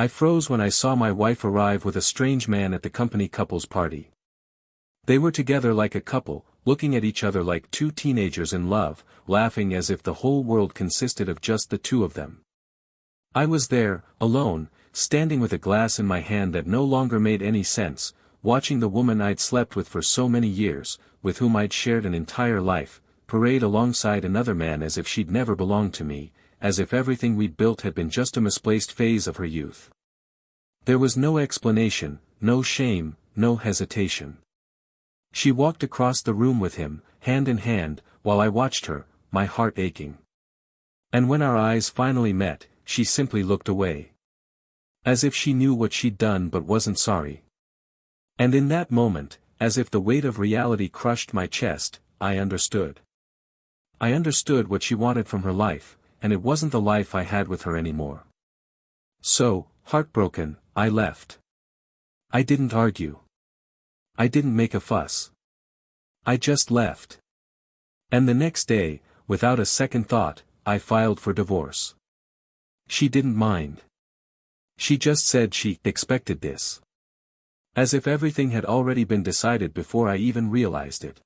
I froze when I saw my wife arrive with a strange man at the company couples party. They were together like a couple, looking at each other like two teenagers in love, laughing as if the whole world consisted of just the two of them. I was there, alone, standing with a glass in my hand that no longer made any sense, watching the woman I'd slept with for so many years, with whom I'd shared an entire life, parade alongside another man as if she'd never belonged to me, as if everything we'd built had been just a misplaced phase of her youth. There was no explanation, no shame, no hesitation. She walked across the room with him, hand in hand, while I watched her, my heart aching. And when our eyes finally met, she simply looked away. As if she knew what she'd done but wasn't sorry. And in that moment, as if the weight of reality crushed my chest, I understood. I understood what she wanted from her life, and it wasn't the life I had with her anymore. So, heartbroken, I left. I didn't argue. I didn't make a fuss. I just left. And the next day, without a second thought, I filed for divorce. She didn't mind. She just said she expected this. As if everything had already been decided before I even realized it.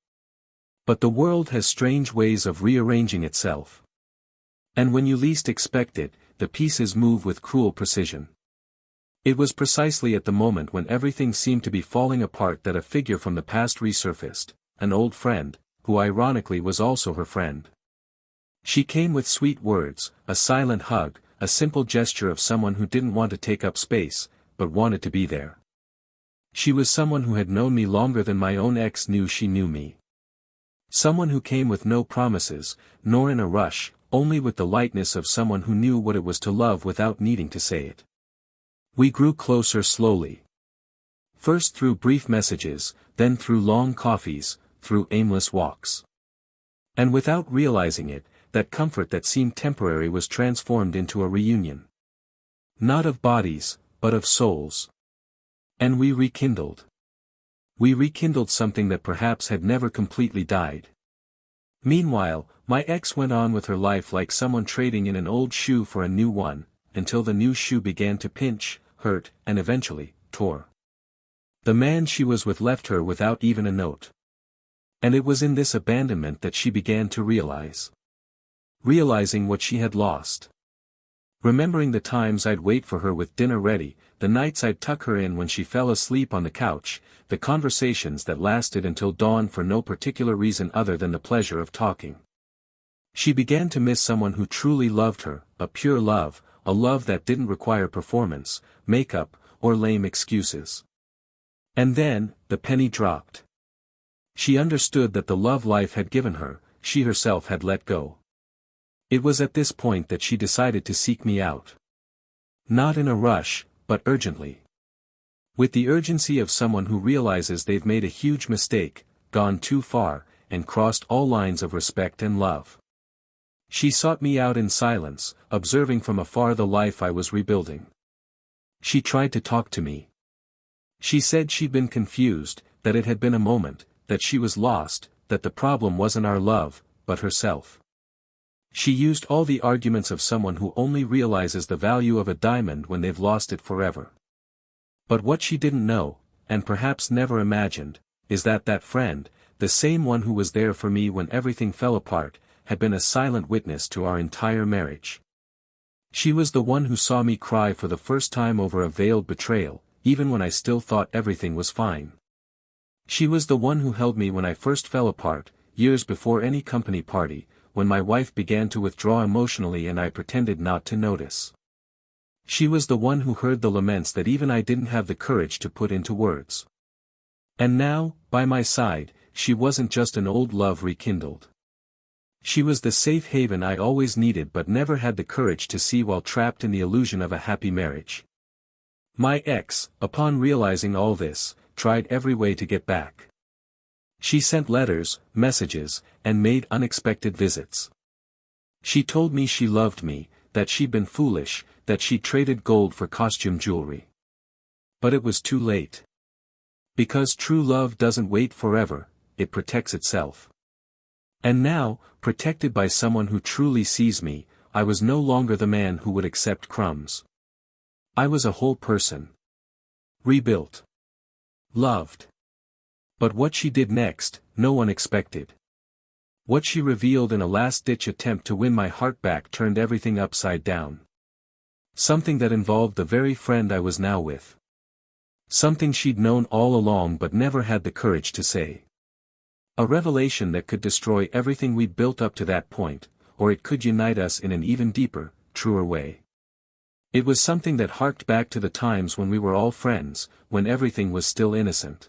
But the world has strange ways of rearranging itself. And when you least expect it, the pieces move with cruel precision. It was precisely at the moment when everything seemed to be falling apart that a figure from the past resurfaced, an old friend, who ironically was also her friend. She came with sweet words, a silent hug, a simple gesture of someone who didn't want to take up space, but wanted to be there. She was someone who had known me longer than my own ex knew she knew me. Someone who came with no promises, nor in a rush, only with the lightness of someone who knew what it was to love without needing to say it. We grew closer slowly. First through brief messages, then through long coffees, through aimless walks. And without realizing it, that comfort that seemed temporary was transformed into a reunion. Not of bodies, but of souls. And we rekindled. We rekindled something that perhaps had never completely died. Meanwhile, my ex went on with her life like someone trading in an old shoe for a new one, until the new shoe began to pinch, hurt, and eventually, tore. The man she was with left her without even a note. And it was in this abandonment that she began to realize. Realizing what she had lost. Remembering the times I'd wait for her with dinner ready, the nights I'd tuck her in when she fell asleep on the couch, the conversations that lasted until dawn for no particular reason other than the pleasure of talking. She began to miss someone who truly loved her, a pure love, a love that didn't require performance, makeup, or lame excuses. And then, the penny dropped. She understood that the love life had given her, she herself had let go. It was at this point that she decided to seek me out. Not in a rush, but urgently. With the urgency of someone who realizes they've made a huge mistake, gone too far, and crossed all lines of respect and love. She sought me out in silence, observing from afar the life I was rebuilding. She tried to talk to me. She said she'd been confused, that it had been a moment, that she was lost, that the problem wasn't our love, but herself. She used all the arguments of someone who only realizes the value of a diamond when they've lost it forever. But what she didn't know, and perhaps never imagined, is that that friend, the same one who was there for me when everything fell apart, had been a silent witness to our entire marriage. She was the one who saw me cry for the first time over a veiled betrayal, even when I still thought everything was fine. She was the one who held me when I first fell apart, years before any company party, when my wife began to withdraw emotionally and I pretended not to notice. She was the one who heard the laments that even I didn't have the courage to put into words. And now, by my side, she wasn't just an old love rekindled. She was the safe haven I always needed but never had the courage to see while trapped in the illusion of a happy marriage. My ex, upon realizing all this, tried every way to get back. She sent letters, messages, and made unexpected visits. She told me she loved me, that she'd been foolish, that she'd traded gold for costume jewelry. But it was too late. Because true love doesn't wait forever, it protects itself. And now, protected by someone who truly sees me, I was no longer the man who would accept crumbs. I was a whole person. Rebuilt. Loved. But what she did next, no one expected. What she revealed in a last-ditch attempt to win my heart back turned everything upside down. Something that involved the very friend I was now with. Something she'd known all along but never had the courage to say. A revelation that could destroy everything we'd built up to that point, or it could unite us in an even deeper, truer way. It was something that harked back to the times when we were all friends, when everything was still innocent.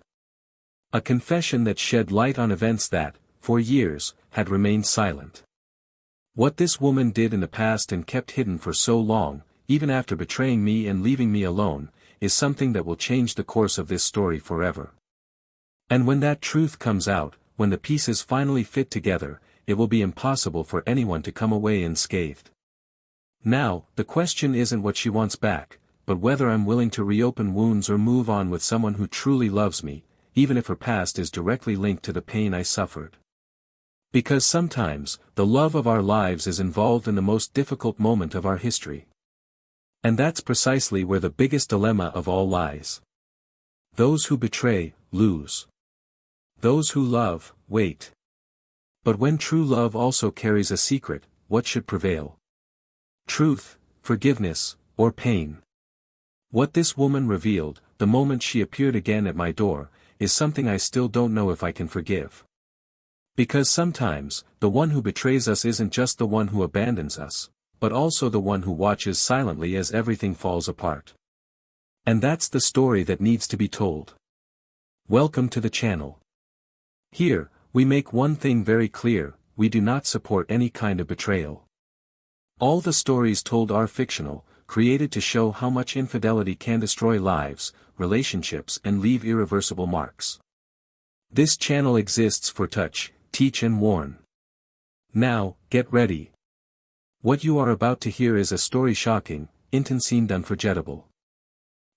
A confession that shed light on events that, for years, had remained silent. What this woman did in the past and kept hidden for so long, even after betraying me and leaving me alone, is something that will change the course of this story forever. And when that truth comes out, when the pieces finally fit together, it will be impossible for anyone to come away unscathed. Now, the question isn't what she wants back, but whether I'm willing to reopen wounds or move on with someone who truly loves me, even if her past is directly linked to the pain I suffered. Because sometimes, the love of our lives is involved in the most difficult moment of our history. And that's precisely where the biggest dilemma of all lies. Those who betray, lose. Those who love, wait. But when true love also carries a secret, what should prevail? Truth, forgiveness, or pain? What this woman revealed, the moment she appeared again at my door, is something I still don't know if I can forgive. Because sometimes, the one who betrays us isn't just the one who abandons us, but also the one who watches silently as everything falls apart. And that's the story that needs to be told. Welcome to the channel. Here, we make one thing very clear: we do not support any kind of betrayal. All the stories told are fictional, created to show how much infidelity can destroy lives, relationships, and leave irreversible marks. This channel exists for touch, teach and warn. Now, get ready. What you are about to hear is a story shocking, intense and unforgettable.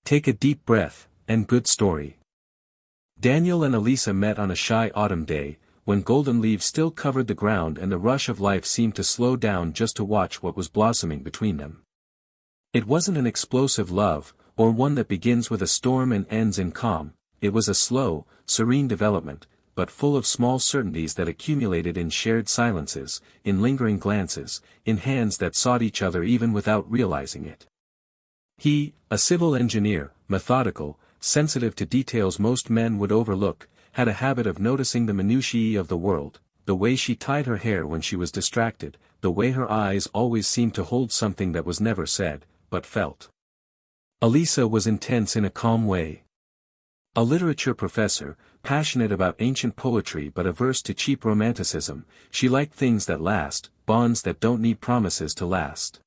Take a deep breath, and good story. Daniel and Alisa met on a shy autumn day, when golden leaves still covered the ground and the rush of life seemed to slow down just to watch what was blossoming between them. It wasn't an explosive love, or one that begins with a storm and ends in calm. It was a slow, serene development, but full of small certainties that accumulated in shared silences, in lingering glances, in hands that sought each other even without realizing it. He, a civil engineer, methodical, sensitive to details most men would overlook, had a habit of noticing the minutiae of the world, the way she tied her hair when she was distracted, the way her eyes always seemed to hold something that was never said, but felt. Alisa was intense in a calm way. A literature professor, passionate about ancient poetry but averse to cheap romanticism, she liked things that last, bonds that don't need promises to last.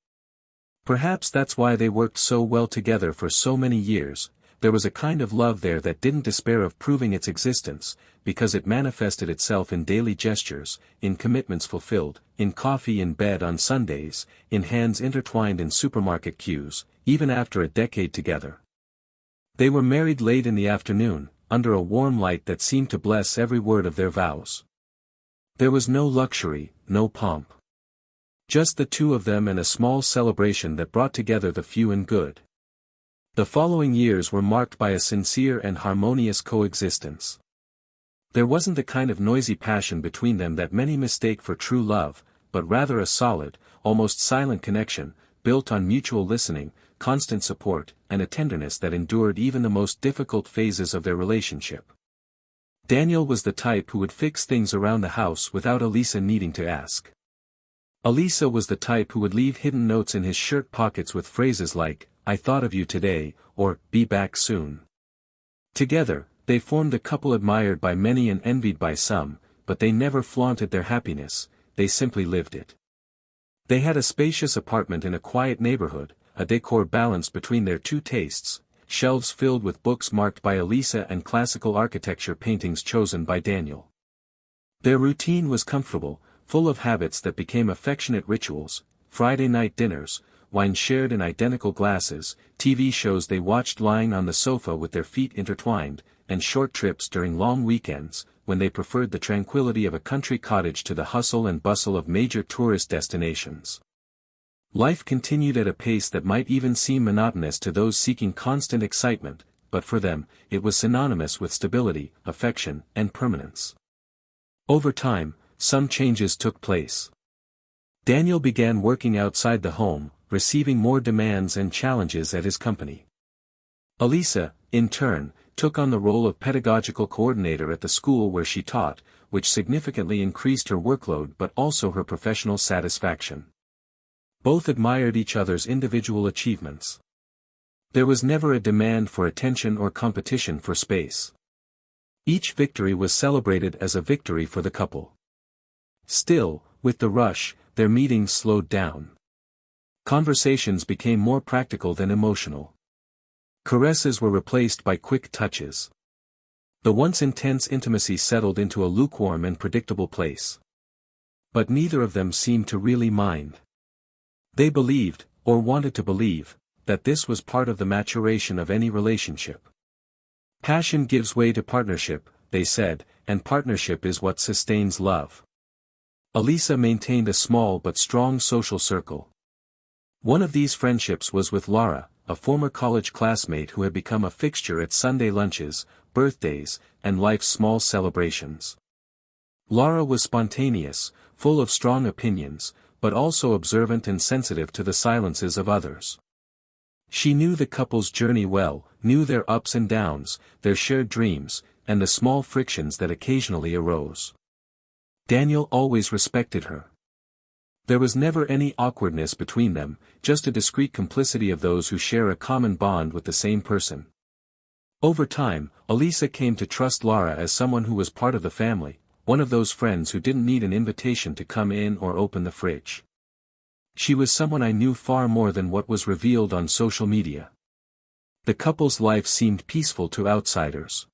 Perhaps that's why they worked so well together for so many years. There was a kind of love there that didn't despair of proving its existence, because it manifested itself in daily gestures, in commitments fulfilled, in coffee in bed on Sundays, in hands intertwined in supermarket queues, even after a decade together. They were married late in the afternoon, under a warm light that seemed to bless every word of their vows. There was no luxury, no pomp. Just the two of them and a small celebration that brought together the few and good. The following years were marked by a sincere and harmonious coexistence. There wasn't the kind of noisy passion between them that many mistake for true love, but rather a solid, almost silent connection, built on mutual listening, constant support, and a tenderness that endured even the most difficult phases of their relationship. Daniel was the type who would fix things around the house without Alisa needing to ask. Alisa was the type who would leave hidden notes in his shirt pockets with phrases like, "I thought of you today," or "Be back soon." Together, they formed a couple admired by many and envied by some, but they never flaunted their happiness, they simply lived it. They had a spacious apartment in a quiet neighborhood, a decor balanced between their two tastes, shelves filled with books marked by Alisa and classical architecture paintings chosen by Daniel. Their routine was comfortable, full of habits that became affectionate rituals: Friday night dinners, wine shared in identical glasses, TV shows they watched lying on the sofa with their feet intertwined, and short trips during long weekends, when they preferred the tranquility of a country cottage to the hustle and bustle of major tourist destinations. Life continued at a pace that might even seem monotonous to those seeking constant excitement, but for them, it was synonymous with stability, affection, and permanence. Over time, some changes took place. Daniel began working outside the home, receiving more demands and challenges at his company. Alisa, in turn, took on the role of pedagogical coordinator at the school where she taught, which significantly increased her workload but also her professional satisfaction. Both admired each other's individual achievements. There was never a demand for attention or competition for space. Each victory was celebrated as a victory for the couple. Still, with the rush, their meetings slowed down. Conversations became more practical than emotional. Caresses were replaced by quick touches. The once intense intimacy settled into a lukewarm and predictable place. But neither of them seemed to really mind. They believed, or wanted to believe, that this was part of the maturation of any relationship. Passion gives way to partnership, they said, and partnership is what sustains love. Alisa maintained a small but strong social circle. One of these friendships was with Lara, a former college classmate who had become a fixture at Sunday lunches, birthdays, and life's small celebrations. Lara was spontaneous, full of strong opinions, but also observant and sensitive to the silences of others. She knew the couple's journey well, knew their ups and downs, their shared dreams, and the small frictions that occasionally arose. Daniel always respected her. There was never any awkwardness between them, just a discreet complicity of those who share a common bond with the same person. Over time, Alisa came to trust Lara as someone who was part of the family, one of those friends who didn't need an invitation to come in or open the fridge. She was someone I knew far more than what was revealed on social media. The couple's life seemed peaceful to outsiders.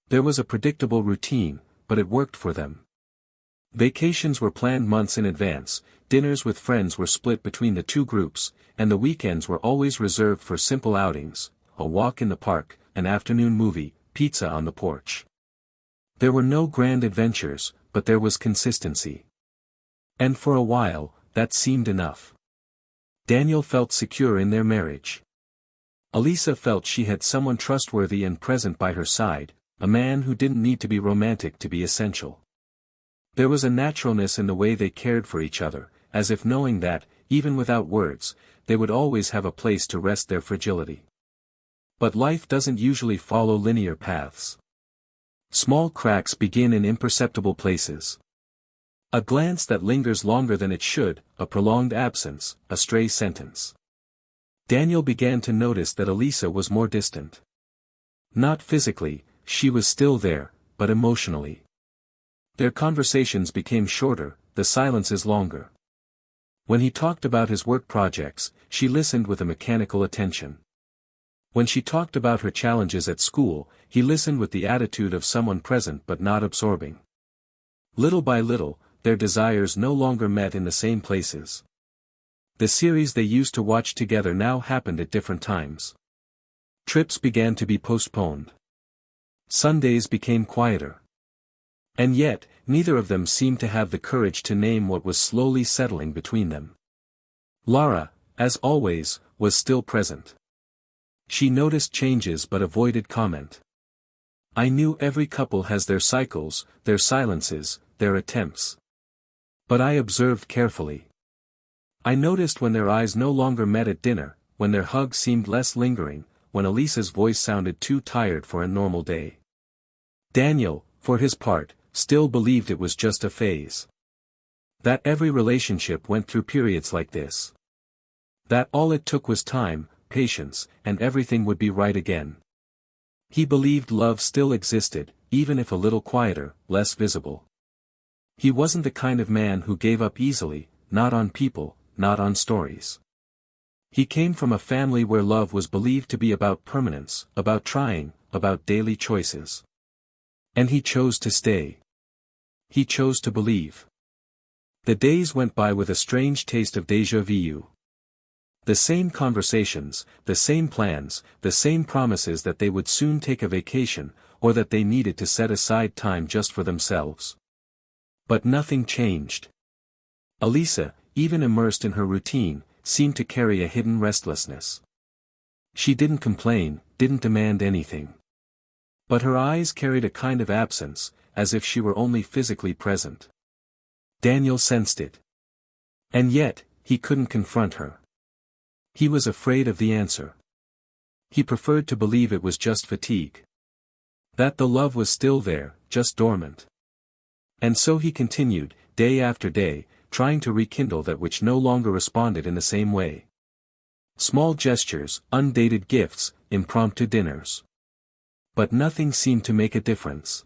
There was a predictable routine, but it worked for them. Vacations were planned months in advance, dinners with friends were split between the two groups, and the weekends were always reserved for simple outings, a walk in the park, an afternoon movie, pizza on the porch. There were no grand adventures, but there was consistency. And for a while, that seemed enough. Daniel felt secure in their marriage. Alisa felt she had someone trustworthy and present by her side, a man who didn't need to be romantic to be essential. There was a naturalness in the way they cared for each other, as if knowing that, even without words, they would always have a place to rest their fragility. But life doesn't usually follow linear paths. Small cracks begin in imperceptible places. A glance that lingers longer than it should, a prolonged absence, a stray sentence. Daniel began to notice that Alisa was more distant. Not physically, she was still there, but emotionally. Their conversations became shorter, the silences longer. When he talked about his work projects, she listened with a mechanical attention. When she talked about her challenges at school, he listened with the attitude of someone present but not absorbing. Little by little, their desires no longer met in the same places. The series they used to watch together now happened at different times. Trips began to be postponed. Sundays became quieter. And yet, neither of them seemed to have the courage to name what was slowly settling between them. Lara, as always, was still present. She noticed changes but avoided comment. I knew every couple has their cycles, their silences, their attempts. But I observed carefully. I noticed when their eyes no longer met at dinner, when their hug seemed less lingering, when Alisa's voice sounded too tired for a normal day. Daniel, for his part, still believed it was just a phase. That every relationship went through periods like this. That all it took was time, patience, and everything would be right again. He believed love still existed, even if a little quieter, less visible. He wasn't the kind of man who gave up easily, not on people, not on stories. He came from a family where love was believed to be about permanence, about trying, about daily choices. And he chose to stay. He chose to believe. The days went by with a strange taste of déjà vu. The same conversations, the same plans, the same promises that they would soon take a vacation, or that they needed to set aside time just for themselves. But nothing changed. Alisa, even immersed in her routine, seemed to carry a hidden restlessness. She didn't complain, didn't demand anything. But her eyes carried a kind of absence, as if she were only physically present. Daniel sensed it. And yet, he couldn't confront her. He was afraid of the answer. He preferred to believe it was just fatigue. That the love was still there, just dormant. And so he continued, day after day, trying to rekindle that which no longer responded in the same way. Small gestures, undated gifts, impromptu dinners. But nothing seemed to make a difference.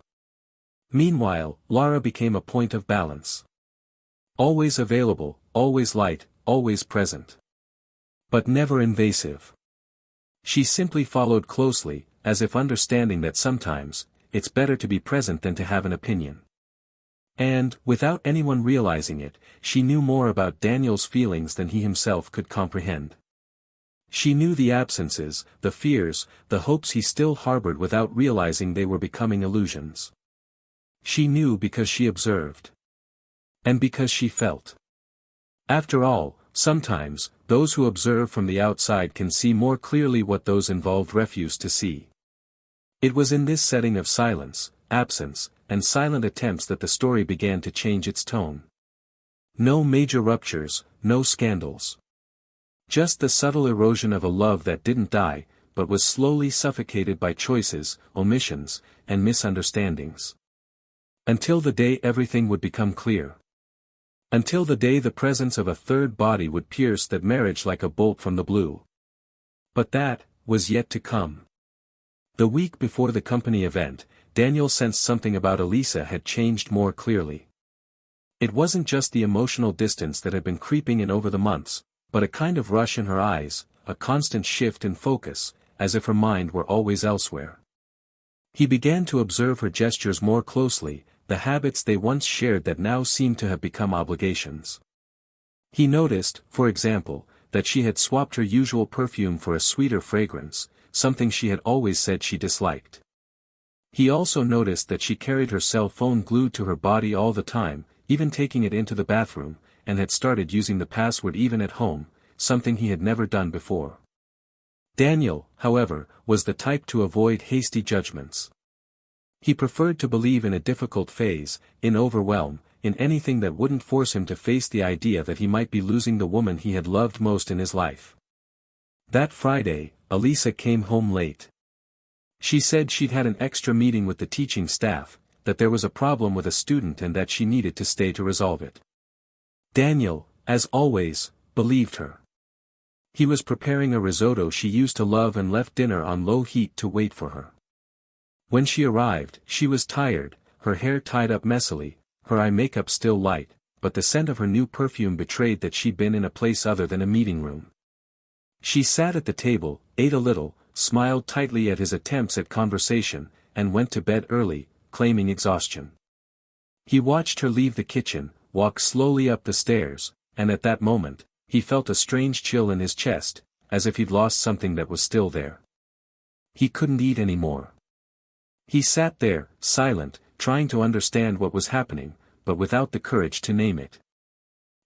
Meanwhile, Lara became a point of balance. Always available, always light, always present. But never invasive. She simply followed closely, as if understanding that sometimes, it's better to be present than to have an opinion. And, without anyone realizing it, she knew more about Daniel's feelings than he himself could comprehend. She knew the absences, the fears, the hopes he still harbored without realizing they were becoming illusions. She knew because she observed. And because she felt. After all, sometimes, those who observe from the outside can see more clearly what those involved refuse to see. It was in this setting of silence, absence, and silent attempts that the story began to change its tone. No major ruptures, no scandals. Just the subtle erosion of a love that didn't die, but was slowly suffocated by choices, omissions, and misunderstandings. Until the day everything would become clear. Until the day the presence of a third body would pierce that marriage like a bolt from the blue. But that was yet to come. The week before the company event, Daniel sensed something about Alisa had changed more clearly. It wasn't just the emotional distance that had been creeping in over the months, but a kind of rush in her eyes, a constant shift in focus, as if her mind were always elsewhere. He began to observe her gestures more closely, the habits they once shared that now seemed to have become obligations. He noticed, for example, that she had swapped her usual perfume for a sweeter fragrance, something she had always said she disliked. He also noticed that she carried her cell phone glued to her body all the time, even taking it into the bathroom, and had started using the password even at home, something he had never done before. Daniel, however, was the type to avoid hasty judgments. He preferred to believe in a difficult phase, in overwhelm, in anything that wouldn't force him to face the idea that he might be losing the woman he had loved most in his life. That Friday, Alisa came home late. She said she'd had an extra meeting with the teaching staff, that there was a problem with a student and that she needed to stay to resolve it. Daniel, as always, believed her. He was preparing a risotto she used to love and left dinner on low heat to wait for her. When she arrived, she was tired, her hair tied up messily, her eye makeup still light, but the scent of her new perfume betrayed that she'd been in a place other than a meeting room. She sat at the table, ate a little, smiled tightly at his attempts at conversation, and went to bed early, claiming exhaustion. He watched her leave the kitchen, walk slowly up the stairs, and at that moment, he felt a strange chill in his chest, as if he'd lost something that was still there. He couldn't eat anymore. He sat there, silent, trying to understand what was happening, but without the courage to name it.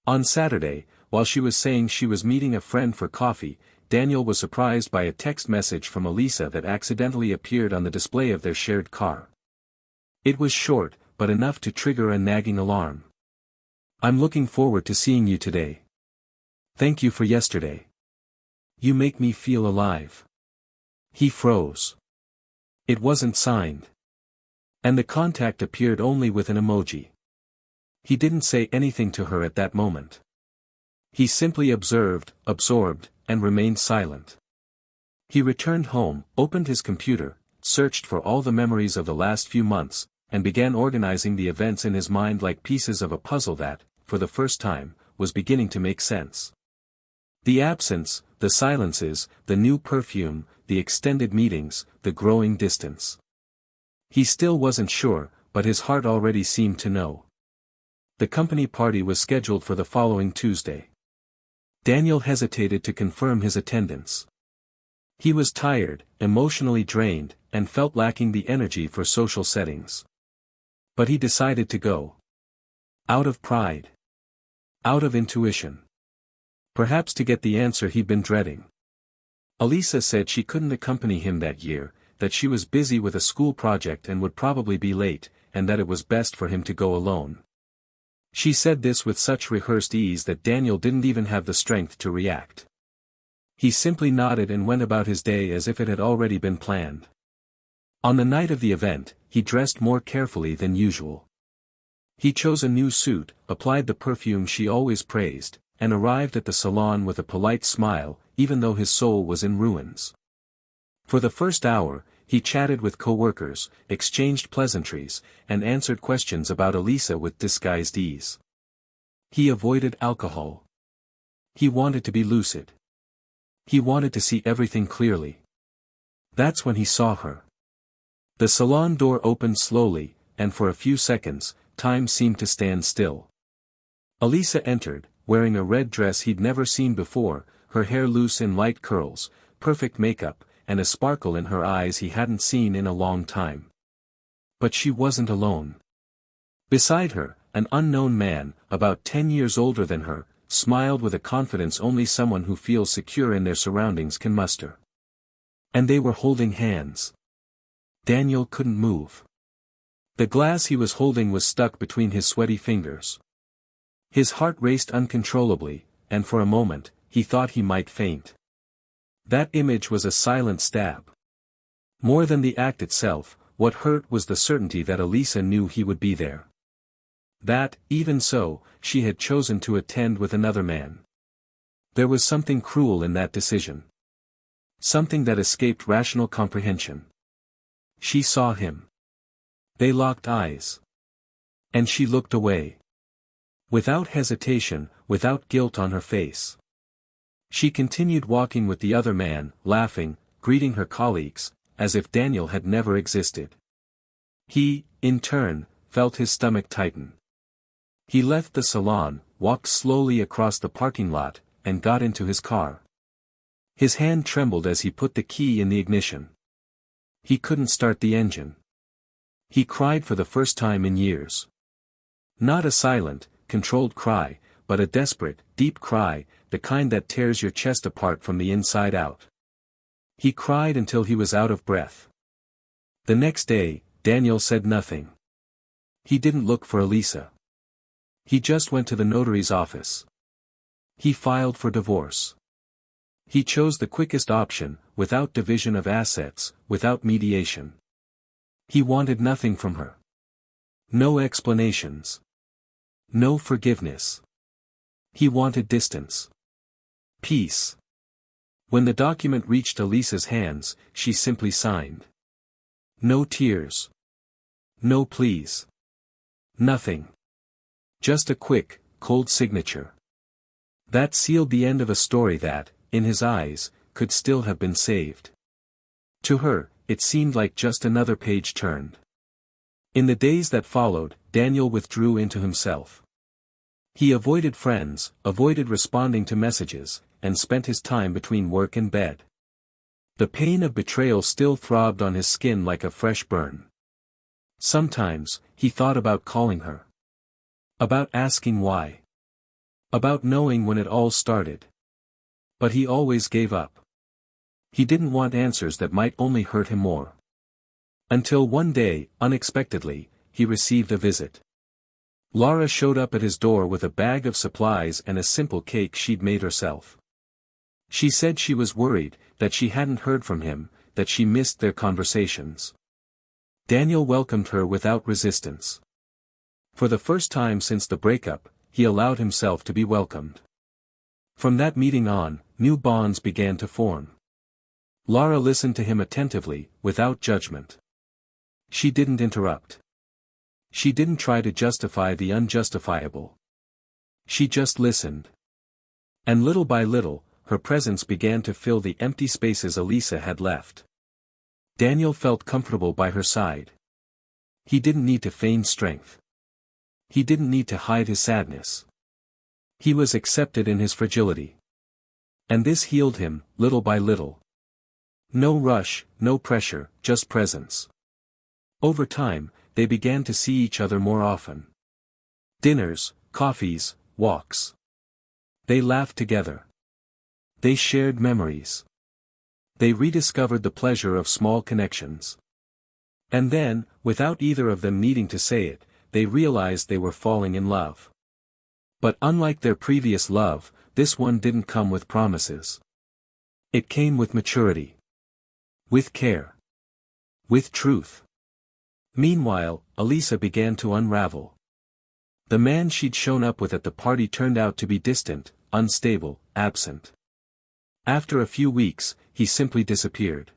On Saturday, while she was saying she was meeting a friend for coffee, Daniel was surprised by a text message from Alisa that accidentally appeared on the display of their shared car. It was short, but enough to trigger a nagging alarm. "I'm looking forward to seeing you today. Thank you for yesterday. You make me feel alive." He froze. It wasn't signed. And the contact appeared only with an emoji. He didn't say anything to her at that moment. He simply observed, absorbed, and remained silent. He returned home, opened his computer, searched for all the memories of the last few months, and began organizing the events in his mind like pieces of a puzzle that, for the first time, was beginning to make sense. The absence, the silences, the new perfume, the extended meetings, the growing distance. He still wasn't sure, but his heart already seemed to know. The company party was scheduled for the following Tuesday. Daniel hesitated to confirm his attendance. He was tired, emotionally drained, and felt lacking the energy for social settings. But he decided to go. Out of pride. Out of intuition. Perhaps to get the answer he'd been dreading. Alisa said she couldn't accompany him that year, that she was busy with a school project and would probably be late, and that it was best for him to go alone. She said this with such rehearsed ease that Daniel didn't even have the strength to react. He simply nodded and went about his day as if it had already been planned. On the night of the event, he dressed more carefully than usual. He chose a new suit, applied the perfume she always praised, and arrived at the salon with a polite smile, even though his soul was in ruins. For the first hour, he chatted with co-workers, exchanged pleasantries, and answered questions about Alisa with disguised ease. He avoided alcohol. He wanted to be lucid. He wanted to see everything clearly. That's when he saw her. The salon door opened slowly, and for a few seconds, time seemed to stand still. Alisa entered, wearing a red dress he'd never seen before, her hair loose in light curls, perfect makeup, and a sparkle in her eyes he hadn't seen in a long time. But she wasn't alone. Beside her, an unknown man, about 10 years older than her, smiled with a confidence only someone who feels secure in their surroundings can muster. And they were holding hands. Daniel couldn't move. The glass he was holding was stuck between his sweaty fingers. His heart raced uncontrollably, and for a moment, he thought he might faint. That image was a silent stab. More than the act itself, what hurt was the certainty that Alisa knew he would be there. That, even so, she had chosen to attend with another man. There was something cruel in that decision. Something that escaped rational comprehension. She saw him. They locked eyes. And she looked away. Without hesitation, without guilt on her face. She continued walking with the other man, laughing, greeting her colleagues, as if Daniel had never existed. He, in turn, felt his stomach tighten. He left the salon, walked slowly across the parking lot, and got into his car. His hand trembled as he put the key in the ignition. He couldn't start the engine. He cried for the first time in years. Not a silent, controlled cry, but a desperate, deep cry, the kind that tears your chest apart from the inside out. He cried until he was out of breath. The next day, Daniel said nothing. He didn't look for Alisa. He just went to the notary's office. He filed for divorce. He chose the quickest option, without division of assets, without mediation. He wanted nothing from her. No explanations. No forgiveness. He wanted distance. Peace. When the document reached Alisa's hands, she simply signed. No tears. No pleas. Nothing. Just a quick, cold signature. That sealed the end of a story that, in his eyes, could still have been saved. To her, it seemed like just another page turned. In the days that followed, Daniel withdrew into himself. He avoided friends, avoided responding to messages, and spent his time between work and bed. The pain of betrayal still throbbed on his skin like a fresh burn. Sometimes, he thought about calling her. About asking why. About knowing when it all started. But he always gave up. He didn't want answers that might only hurt him more. Until one day, unexpectedly, he received a visit. Lara showed up at his door with a bag of supplies and a simple cake she'd made herself. She said she was worried, that she hadn't heard from him, that she missed their conversations. Daniel welcomed her without resistance. For the first time since the breakup, he allowed himself to be welcomed. From that meeting on, new bonds began to form. Lara listened to him attentively, without judgment. She didn't interrupt. She didn't try to justify the unjustifiable. She just listened. And little by little, her presence began to fill the empty spaces Alisa had left. Daniel felt comfortable by her side. He didn't need to feign strength. He didn't need to hide his sadness. He was accepted in his fragility. And this healed him, little by little. No rush, no pressure, just presence. Over time, they began to see each other more often. Dinners, coffees, walks. They laughed together. They shared memories. They rediscovered the pleasure of small connections. And then, without either of them needing to say it, they realized they were falling in love. But unlike their previous love, this one didn't come with promises. It came with maturity. With care. With truth. Meanwhile, Alisa began to unravel. The man she'd shown up with at the party turned out to be distant, unstable, absent. After a few weeks, he simply disappeared.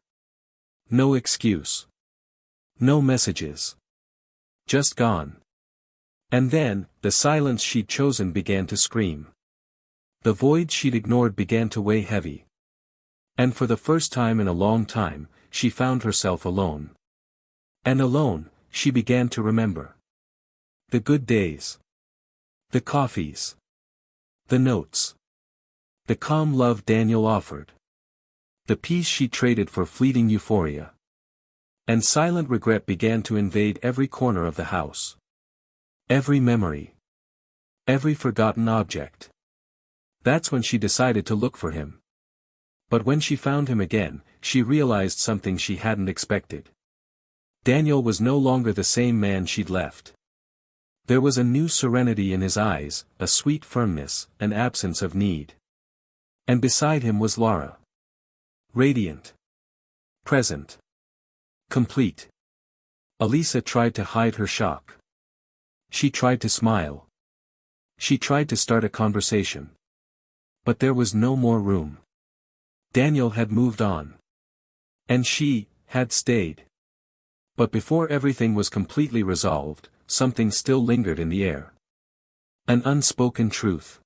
No excuse. No messages. Just gone. And then, the silence she'd chosen began to scream. The void she'd ignored began to weigh heavy. And for the first time in a long time, she found herself alone. And alone, she began to remember. The good days. The coffees. The notes. The calm love Daniel offered. The peace she traded for fleeting euphoria. And silent regret began to invade every corner of the house. Every memory. Every forgotten object. That's when she decided to look for him. But when she found him again, she realized something she hadn't expected. Daniel was no longer the same man she'd left. There was a new serenity in his eyes, a sweet firmness, an absence of need. And beside him was Lara. Radiant. Present. Complete. Alisa tried to hide her shock. She tried to smile. She tried to start a conversation. But there was no more room. Daniel had moved on. And she had stayed. But before everything was completely resolved, something still lingered in the air. An unspoken truth.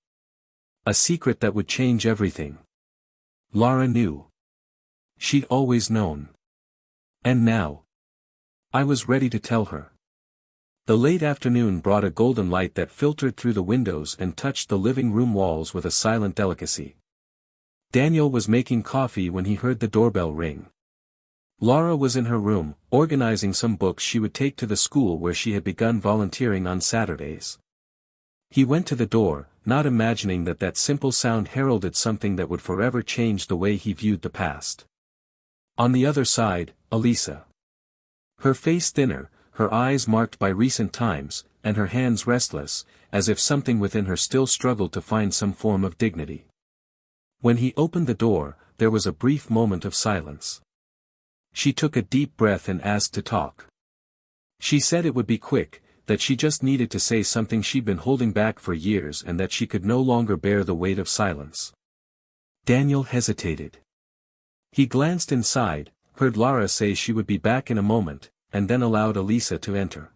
A secret that would change everything. Lara knew. She'd always known. And now. I was ready to tell her. The late afternoon brought a golden light that filtered through the windows and touched the living room walls with a silent delicacy. Daniel was making coffee when he heard the doorbell ring. Lara was in her room, organizing some books she would take to the school where she had begun volunteering on Saturdays. He went to the door, not imagining that simple sound heralded something that would forever change the way he viewed the past. On the other side, Alisa. Her face thinner, her eyes marked by recent times, and her hands restless, as if something within her still struggled to find some form of dignity. When he opened the door, there was a brief moment of silence. She took a deep breath and asked to talk. She said it would be quick, that she just needed to say something she'd been holding back for years and that she could no longer bear the weight of silence. Daniel hesitated. He glanced inside, heard Lara say she would be back in a moment, and then allowed Alisa to enter.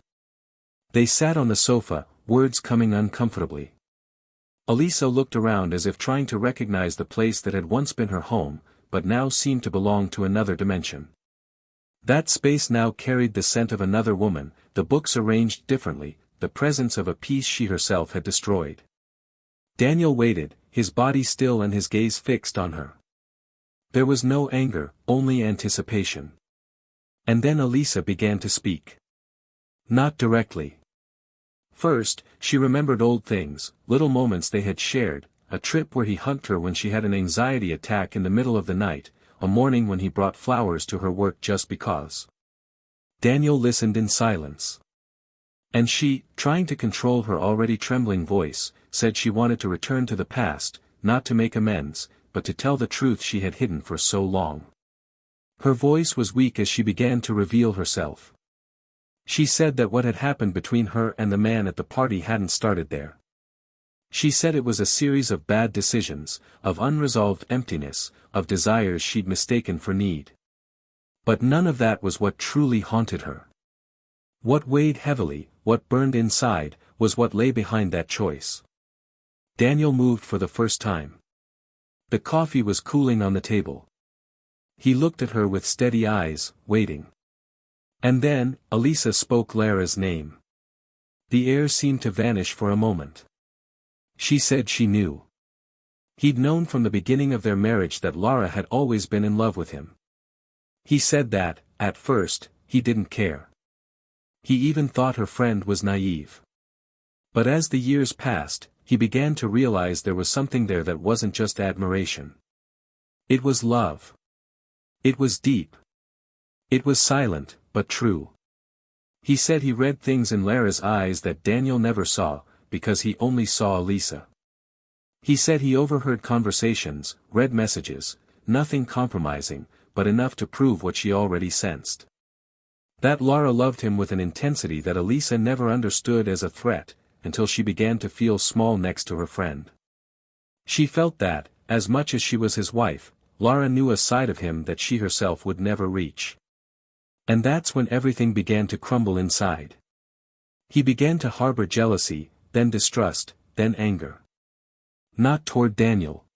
They sat on the sofa, words coming uncomfortably. Alisa looked around as if trying to recognize the place that had once been her home, but now seemed to belong to another dimension. That space now carried the scent of another woman, the books arranged differently, the presence of a piece she herself had destroyed. Daniel waited, his body still and his gaze fixed on her. There was no anger, only anticipation. And then Alisa began to speak. Not directly. First, she remembered old things, little moments they had shared, a trip where he hugged her when she had an anxiety attack in the middle of the night, a morning when he brought flowers to her work just because. Daniel listened in silence. And she, trying to control her already trembling voice, said she wanted to return to the past, not to make amends, but to tell the truth she had hidden for so long. Her voice was weak as she began to reveal herself. She said that what had happened between her and the man at the party hadn't started there. She said it was a series of bad decisions, of unresolved emptiness, of desires she'd mistaken for need. But none of that was what truly haunted her. What weighed heavily, what burned inside, was what lay behind that choice. Daniel moved for the first time. The coffee was cooling on the table. He looked at her with steady eyes, waiting. And then, Alisa spoke Lara's name. The air seemed to vanish for a moment. She said she knew. He'd known from the beginning of their marriage that Lara had always been in love with him. He said that, at first, he didn't care. He even thought her friend was naive. But as the years passed, he began to realize there was something there that wasn't just admiration. It was love. It was deep. It was silent, but true. He said he read things in Lara's eyes that Daniel never saw, because he only saw Alisa. He said he overheard conversations, read messages, nothing compromising, but enough to prove what she already sensed. That Lara loved him with an intensity that Alisa never understood as a threat, until she began to feel small next to her friend. She felt that, as much as she was his wife, Lara knew a side of him that she herself would never reach. And that's when everything began to crumble inside. He began to harbor jealousy, then distrust, then anger. Not toward Daniel,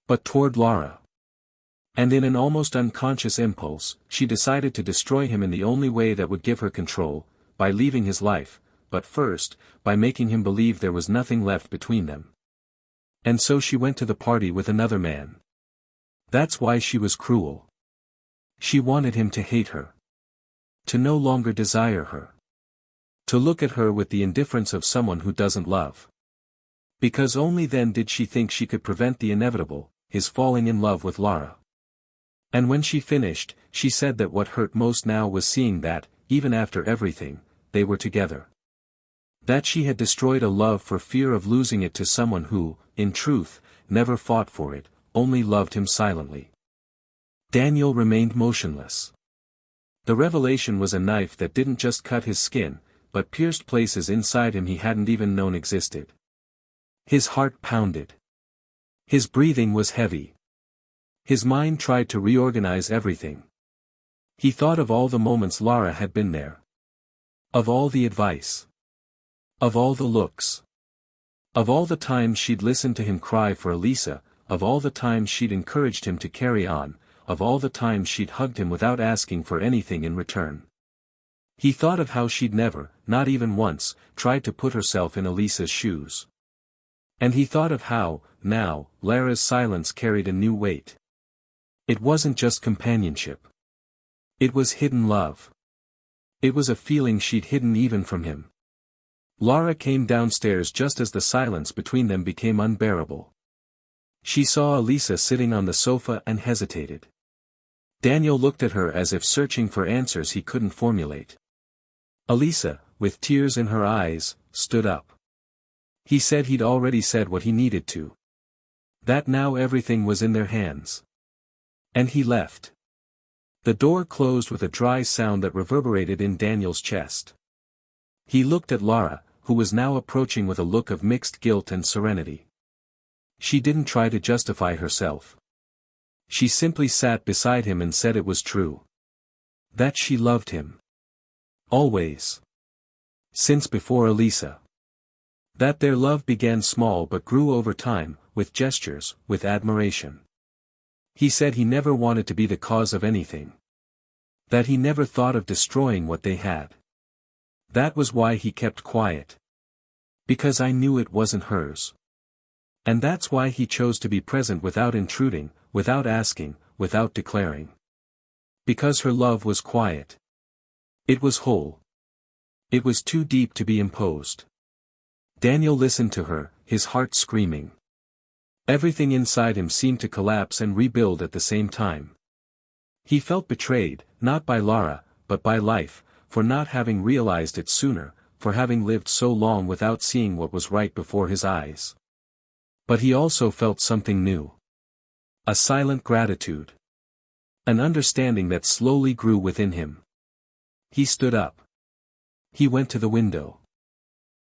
but toward Lara. And in an almost unconscious impulse, she decided to destroy him in the only way that would give her control, by leaving his life, but first, by making him believe there was nothing left between them. And so she went to the party with another man. That's why she was cruel. She wanted him to hate her. To no longer desire her. To look at her with the indifference of someone who doesn't love. Because only then did she think she could prevent the inevitable, his falling in love with Lara. And when she finished, she said that what hurt most now was seeing that, even after everything, they were together. That she had destroyed a love for fear of losing it to someone who, in truth, never fought for it, only loved him silently. Daniel remained motionless. The revelation was a knife that didn't just cut his skin, but pierced places inside him he hadn't even known existed. His heart pounded. His breathing was heavy. His mind tried to reorganize everything. He thought of all the moments Lara had been there. Of all the advice. Of all the looks. Of all the times she'd listened to him cry for Alisa, of all the times she'd encouraged him to carry on, of all the times she'd hugged him without asking for anything in return. He thought of how she'd never, not even once, tried to put herself in Alisa's shoes. And he thought of how, now, Lara's silence carried a new weight. It wasn't just companionship. It was hidden love. It was a feeling she'd hidden even from him. Lara came downstairs just as the silence between them became unbearable. She saw Alisa sitting on the sofa and hesitated. Daniel looked at her as if searching for answers he couldn't formulate. Alisa, with tears in her eyes, stood up. He said he'd already said what he needed to. That now everything was in their hands. And he left. The door closed with a dry sound that reverberated in Daniel's chest. He looked at Lara, who was now approaching with a look of mixed guilt and serenity. She didn't try to justify herself. She simply sat beside him and said it was true. That she loved him. Always. Since before Alisa. That their love began small but grew over time, with gestures, with admiration. He said he never wanted to be the cause of anything. That he never thought of destroying what they had. That was why he kept quiet. Because I knew it wasn't hers. And that's why he chose to be present without intruding, without asking, without declaring. Because her love was quiet. It was whole. It was too deep to be imposed. Daniel listened to her, his heart screaming. Everything inside him seemed to collapse and rebuild at the same time. He felt betrayed, not by Lara, but by life, for not having realized it sooner, for having lived so long without seeing what was right before his eyes. But he also felt something new. A silent gratitude. An understanding that slowly grew within him. He stood up. He went to the window.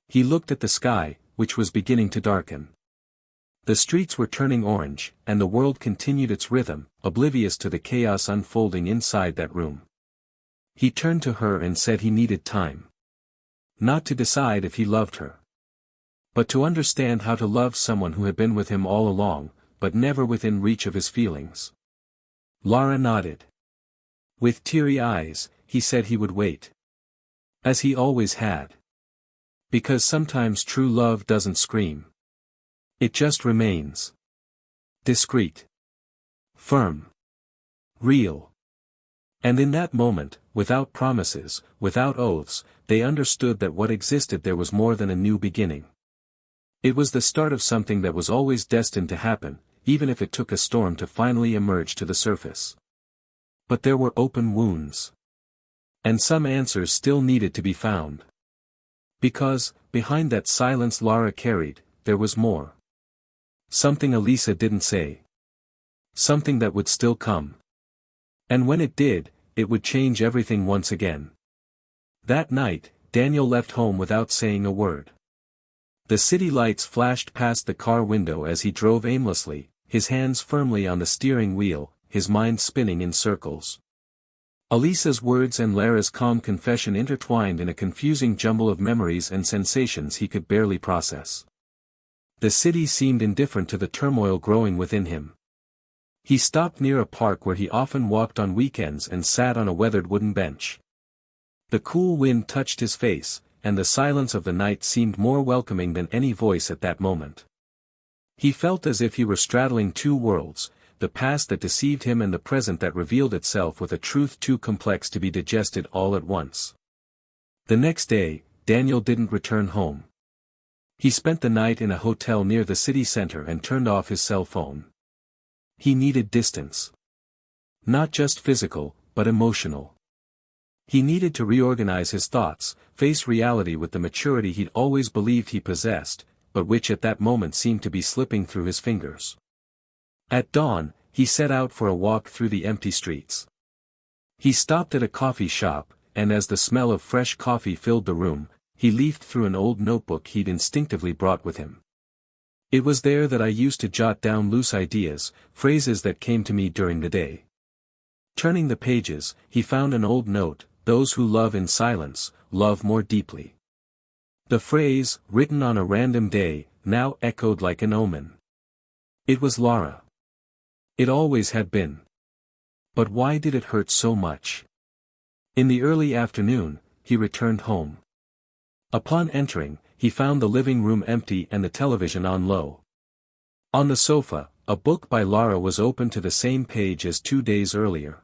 He looked at the sky, which was beginning to darken. The streets were turning orange, and the world continued its rhythm, oblivious to the chaos unfolding inside that room. He turned to her and said he needed time. Not to decide if he loved her. But to understand how to love someone who had been with him all along, but never within reach of his feelings. Lara nodded. With teary eyes, he said he would wait. As he always had. Because sometimes true love doesn't scream. It just remains. Discreet. Firm. Real. And in that moment, without promises, without oaths, they understood that what existed there was more than a new beginning. It was the start of something that was always destined to happen, even if it took a storm to finally emerge to the surface. But there were open wounds. And some answers still needed to be found. Because, behind that silence Lara carried, there was more. Something Alisa didn't say. Something that would still come. And when it did, it would change everything once again. That night, Daniel left home without saying a word. The city lights flashed past the car window as he drove aimlessly, his hands firmly on the steering wheel, his mind spinning in circles. Alisa's words and Lara's calm confession intertwined in a confusing jumble of memories and sensations he could barely process. The city seemed indifferent to the turmoil growing within him. He stopped near a park where he often walked on weekends and sat on a weathered wooden bench. The cool wind touched his face, and the silence of the night seemed more welcoming than any voice at that moment. He felt as if he were straddling two worlds, the past that deceived him and the present that revealed itself with a truth too complex to be digested all at once. The next day, Daniel didn't return home. He spent the night in a hotel near the city center and turned off his cell phone. He needed distance. Not just physical, but emotional. He needed to reorganize his thoughts, face reality with the maturity he'd always believed he possessed, but which at that moment seemed to be slipping through his fingers. At dawn, he set out for a walk through the empty streets. He stopped at a coffee shop, and as the smell of fresh coffee filled the room, he leafed through an old notebook he'd instinctively brought with him. It was there that I used to jot down loose ideas, phrases that came to me during the day. Turning the pages, he found an old note, "Those who love in silence, love more deeply." The phrase, written on a random day, now echoed like an omen. It was Lara. It always had been. But why did it hurt so much? In the early afternoon, he returned home. Upon entering, he found the living room empty and the television on low. On the sofa, a book by Lara was open to the same page as 2 days earlier.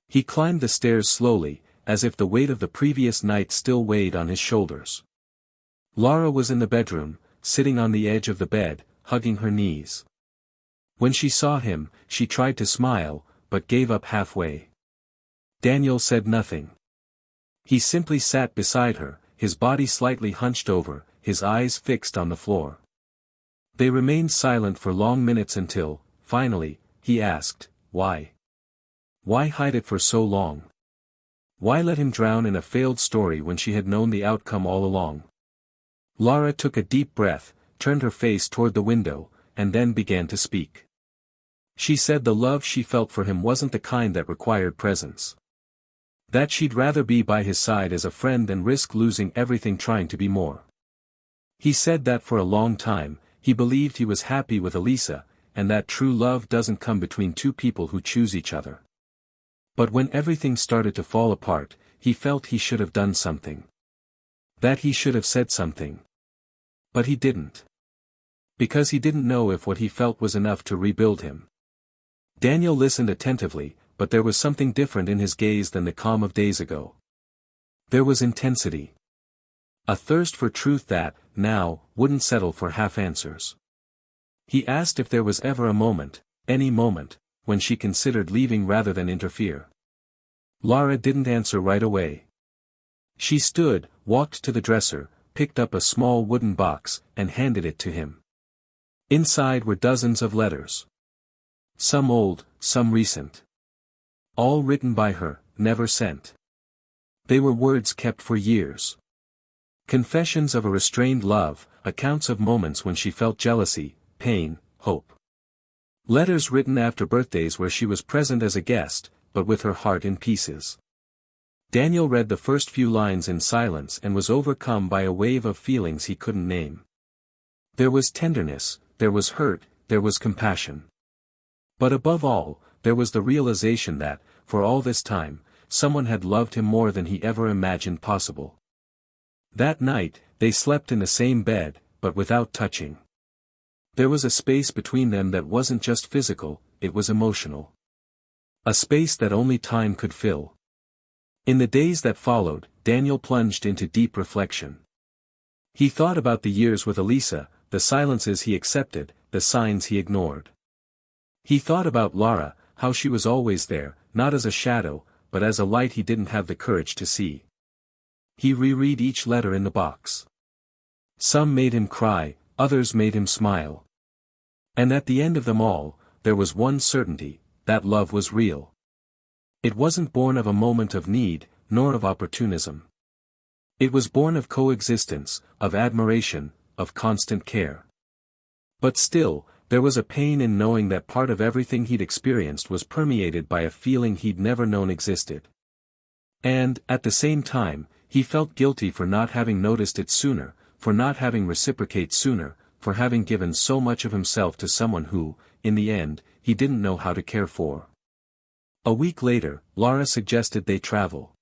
He climbed the stairs slowly, as if the weight of the previous night still weighed on his shoulders. Lara was in the bedroom, sitting on the edge of the bed, hugging her knees. When she saw him, she tried to smile, but gave up halfway. Daniel said nothing. He simply sat beside her, his body slightly hunched over, his eyes fixed on the floor. They remained silent for long minutes until, finally, he asked, "Why? Why hide it for so long? Why let him drown in a failed story when she had known the outcome all along?" Lara took a deep breath, turned her face toward the window, and then began to speak. She said the love she felt for him wasn't the kind that required presence. That she'd rather be by his side as a friend than risk losing everything trying to be more. He said that for a long time, he believed he was happy with Alisa, and that true love doesn't come between two people who choose each other. But when everything started to fall apart, he felt he should have done something. That he should have said something. But he didn't. Because he didn't know if what he felt was enough to rebuild him. Daniel listened attentively, but there was something different in his gaze than the calm of days ago. There was intensity. A thirst for truth that, now, wouldn't settle for half answers. He asked if there was ever a moment, any moment, when she considered leaving rather than interfere. Lara didn't answer right away. She stood, walked to the dresser, picked up a small wooden box, and handed it to him. Inside were dozens of letters. Some old, some recent. All written by her, never sent. They were words kept for years. Confessions of a restrained love, accounts of moments when she felt jealousy, pain, hope. Letters written after birthdays where she was present as a guest, but with her heart in pieces. Daniel read the first few lines in silence and was overcome by a wave of feelings he couldn't name. There was tenderness, there was hurt, there was compassion. But above all, there was the realization that, for all this time, someone had loved him more than he ever imagined possible. That night, they slept in the same bed, but without touching. There was a space between them that wasn't just physical, it was emotional. A space that only time could fill. In the days that followed, Daniel plunged into deep reflection. He thought about the years with Alisa, the silences he accepted, the signs he ignored. He thought about Lara, how she was always there, not as a shadow, but as a light he didn't have the courage to see. He reread each letter in the box. Some made him cry, others made him smile. And at the end of them all, there was one certainty, that love was real. It wasn't born of a moment of need, nor of opportunism. It was born of coexistence, of admiration, of constant care. But still, there was a pain in knowing that part of everything he'd experienced was permeated by a feeling he'd never known existed. And, at the same time, he felt guilty for not having noticed it sooner, for not having reciprocated sooner, for having given so much of himself to someone who, in the end, he didn't know how to care for. A week later, Lara suggested they travel.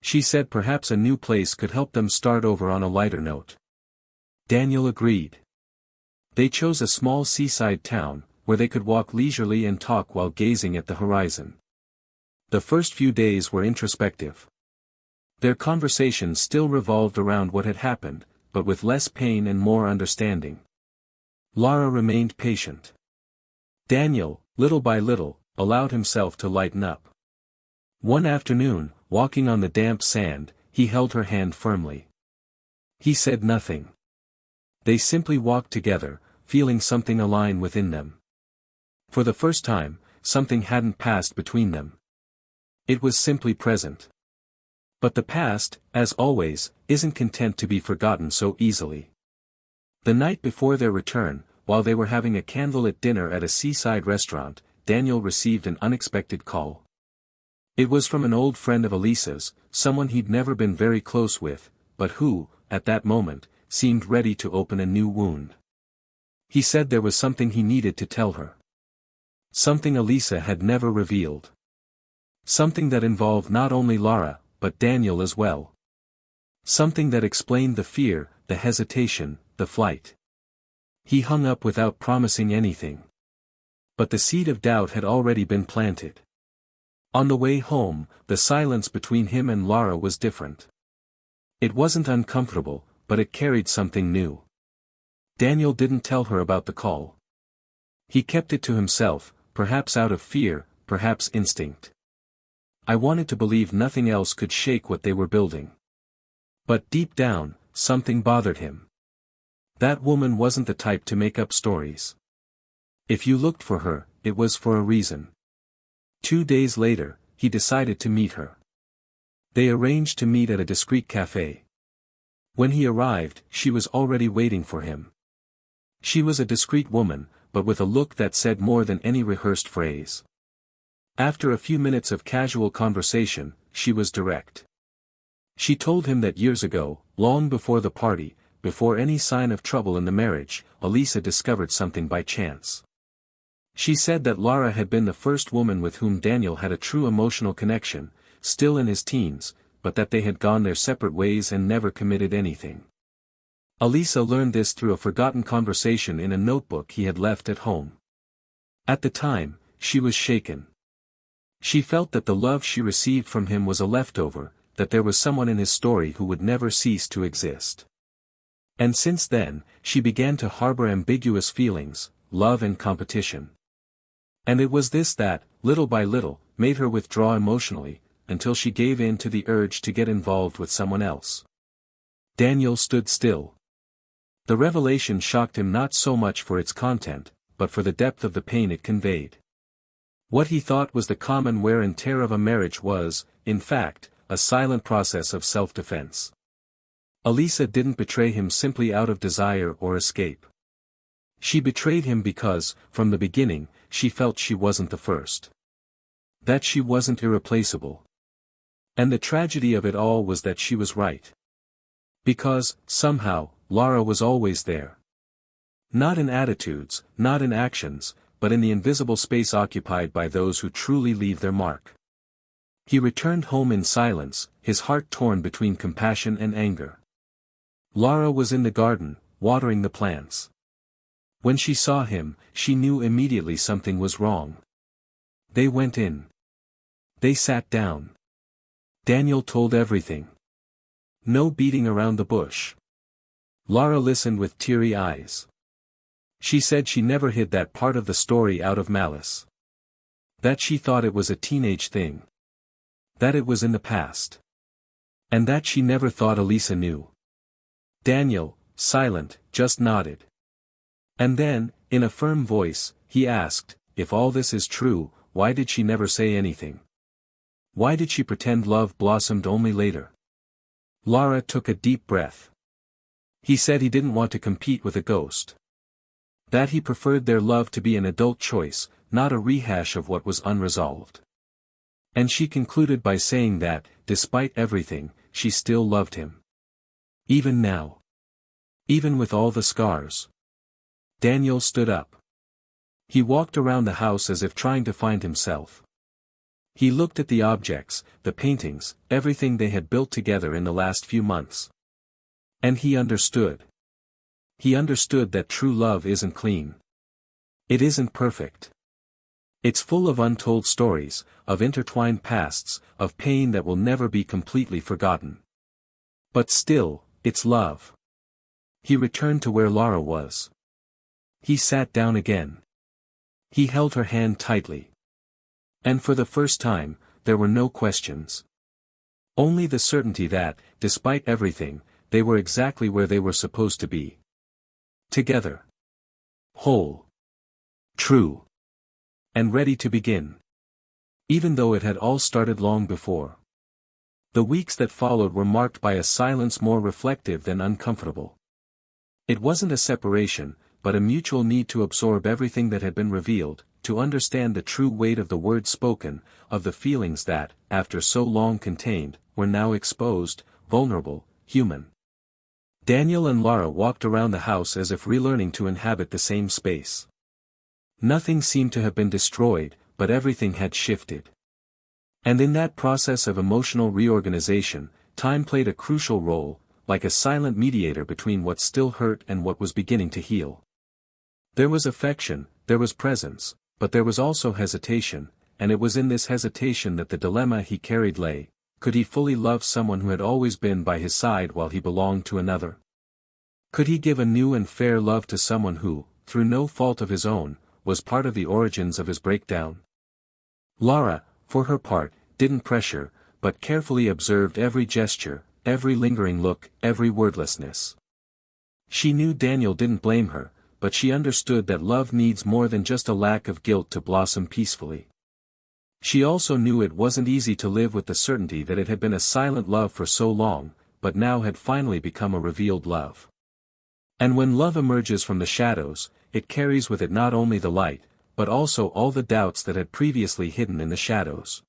She said perhaps a new place could help them start over on a lighter note. Daniel agreed. They chose a small seaside town, where they could walk leisurely and talk while gazing at the horizon. The first few days were introspective. Their conversation still revolved around what had happened, but with less pain and more understanding. Lara remained patient. Daniel, little by little, allowed himself to lighten up. One afternoon, walking on the damp sand, he held her hand firmly. He said nothing. They simply walked together, feeling something align within them. For the first time, something hadn't passed between them. It was simply present. But the past, as always, isn't content to be forgotten so easily. The night before their return, while they were having a candlelit dinner at a seaside restaurant, Daniel received an unexpected call. It was from an old friend of Alisa's, someone he'd never been very close with, but who, at that moment, seemed ready to open a new wound. He said there was something he needed to tell her. Something Alisa had never revealed. Something that involved not only Lara, but Daniel as well. Something that explained the fear, the hesitation, the flight. He hung up without promising anything. But the seed of doubt had already been planted. On the way home, the silence between him and Lara was different. It wasn't uncomfortable, but it carried something new. Daniel didn't tell her about the call. He kept it to himself, perhaps out of fear, perhaps instinct. I wanted to believe nothing else could shake what they were building. But deep down, something bothered him. That woman wasn't the type to make up stories. If you looked for her, it was for a reason. 2 days later, he decided to meet her. They arranged to meet at a discreet cafe. When he arrived, she was already waiting for him. She was a discreet woman, but with a look that said more than any rehearsed phrase. After a few minutes of casual conversation, she was direct. She told him that years ago, long before the party, before any sign of trouble in the marriage, Alisa discovered something by chance. She said that Lara had been the first woman with whom Daniel had a true emotional connection, still in his teens, but that they had gone their separate ways and never committed anything. Alisa learned this through a forgotten conversation in a notebook he had left at home. At the time, she was shaken. She felt that the love she received from him was a leftover, that there was someone in his story who would never cease to exist. And since then, she began to harbor ambiguous feelings, love and competition. And it was this that, little by little, made her withdraw emotionally, until she gave in to the urge to get involved with someone else. Daniel stood still. The revelation shocked him not so much for its content, but for the depth of the pain it conveyed. What he thought was the common wear and tear of a marriage was, in fact, a silent process of self-defense. Alisa didn't betray him simply out of desire or escape. She betrayed him because, from the beginning, she felt she wasn't the first. That she wasn't irreplaceable. And the tragedy of it all was that she was right. Because, somehow, Lara was always there. Not in attitudes, not in actions, but in the invisible space occupied by those who truly leave their mark. He returned home in silence, his heart torn between compassion and anger. Lara was in the garden, watering the plants. When she saw him, she knew immediately something was wrong. They went in. They sat down. Daniel told everything. No beating around the bush. Lara listened with teary eyes. She said she never hid that part of the story out of malice. That she thought it was a teenage thing. That it was in the past. And that she never thought Alisa knew. Daniel, silent, just nodded. And then, in a firm voice, he asked, if all this is true, why did she never say anything? Why did she pretend love blossomed only later? Lara took a deep breath. He said he didn't want to compete with a ghost. That he preferred their love to be an adult choice, not a rehash of what was unresolved. And she concluded by saying that, despite everything, she still loved him. Even now. Even with all the scars. Daniel stood up. He walked around the house as if trying to find himself. He looked at the objects, the paintings, everything they had built together in the last few months. And he understood. He understood that true love isn't clean. It isn't perfect. It's full of untold stories, of intertwined pasts, of pain that will never be completely forgotten. But still, it's love. He returned to where Lara was. He sat down again. He held her hand tightly. And for the first time, there were no questions. Only the certainty that, despite everything, they were exactly where they were supposed to be. Together. Whole. True. And ready to begin. Even though it had all started long before. The weeks that followed were marked by a silence more reflective than uncomfortable. It wasn't a separation, but a mutual need to absorb everything that had been revealed, to understand the true weight of the words spoken, of the feelings that, after so long contained, were now exposed, vulnerable, human. Daniel and Lara walked around the house as if relearning to inhabit the same space. Nothing seemed to have been destroyed, but everything had shifted. And in that process of emotional reorganization, time played a crucial role, like a silent mediator between what still hurt and what was beginning to heal. There was affection, there was presence, but there was also hesitation, and it was in this hesitation that the dilemma he carried lay. Could he fully love someone who had always been by his side while he belonged to another? Could he give a new and fair love to someone who, through no fault of his own, was part of the origins of his breakdown? Lara, for her part, didn't pressure, but carefully observed every gesture, every lingering look, every wordlessness. She knew Daniel didn't blame her, but she understood that love needs more than just a lack of guilt to blossom peacefully. She also knew it wasn't easy to live with the certainty that it had been a silent love for so long, but now had finally become a revealed love. And when love emerges from the shadows, it carries with it not only the light, but also all the doubts that had previously hidden in the shadows.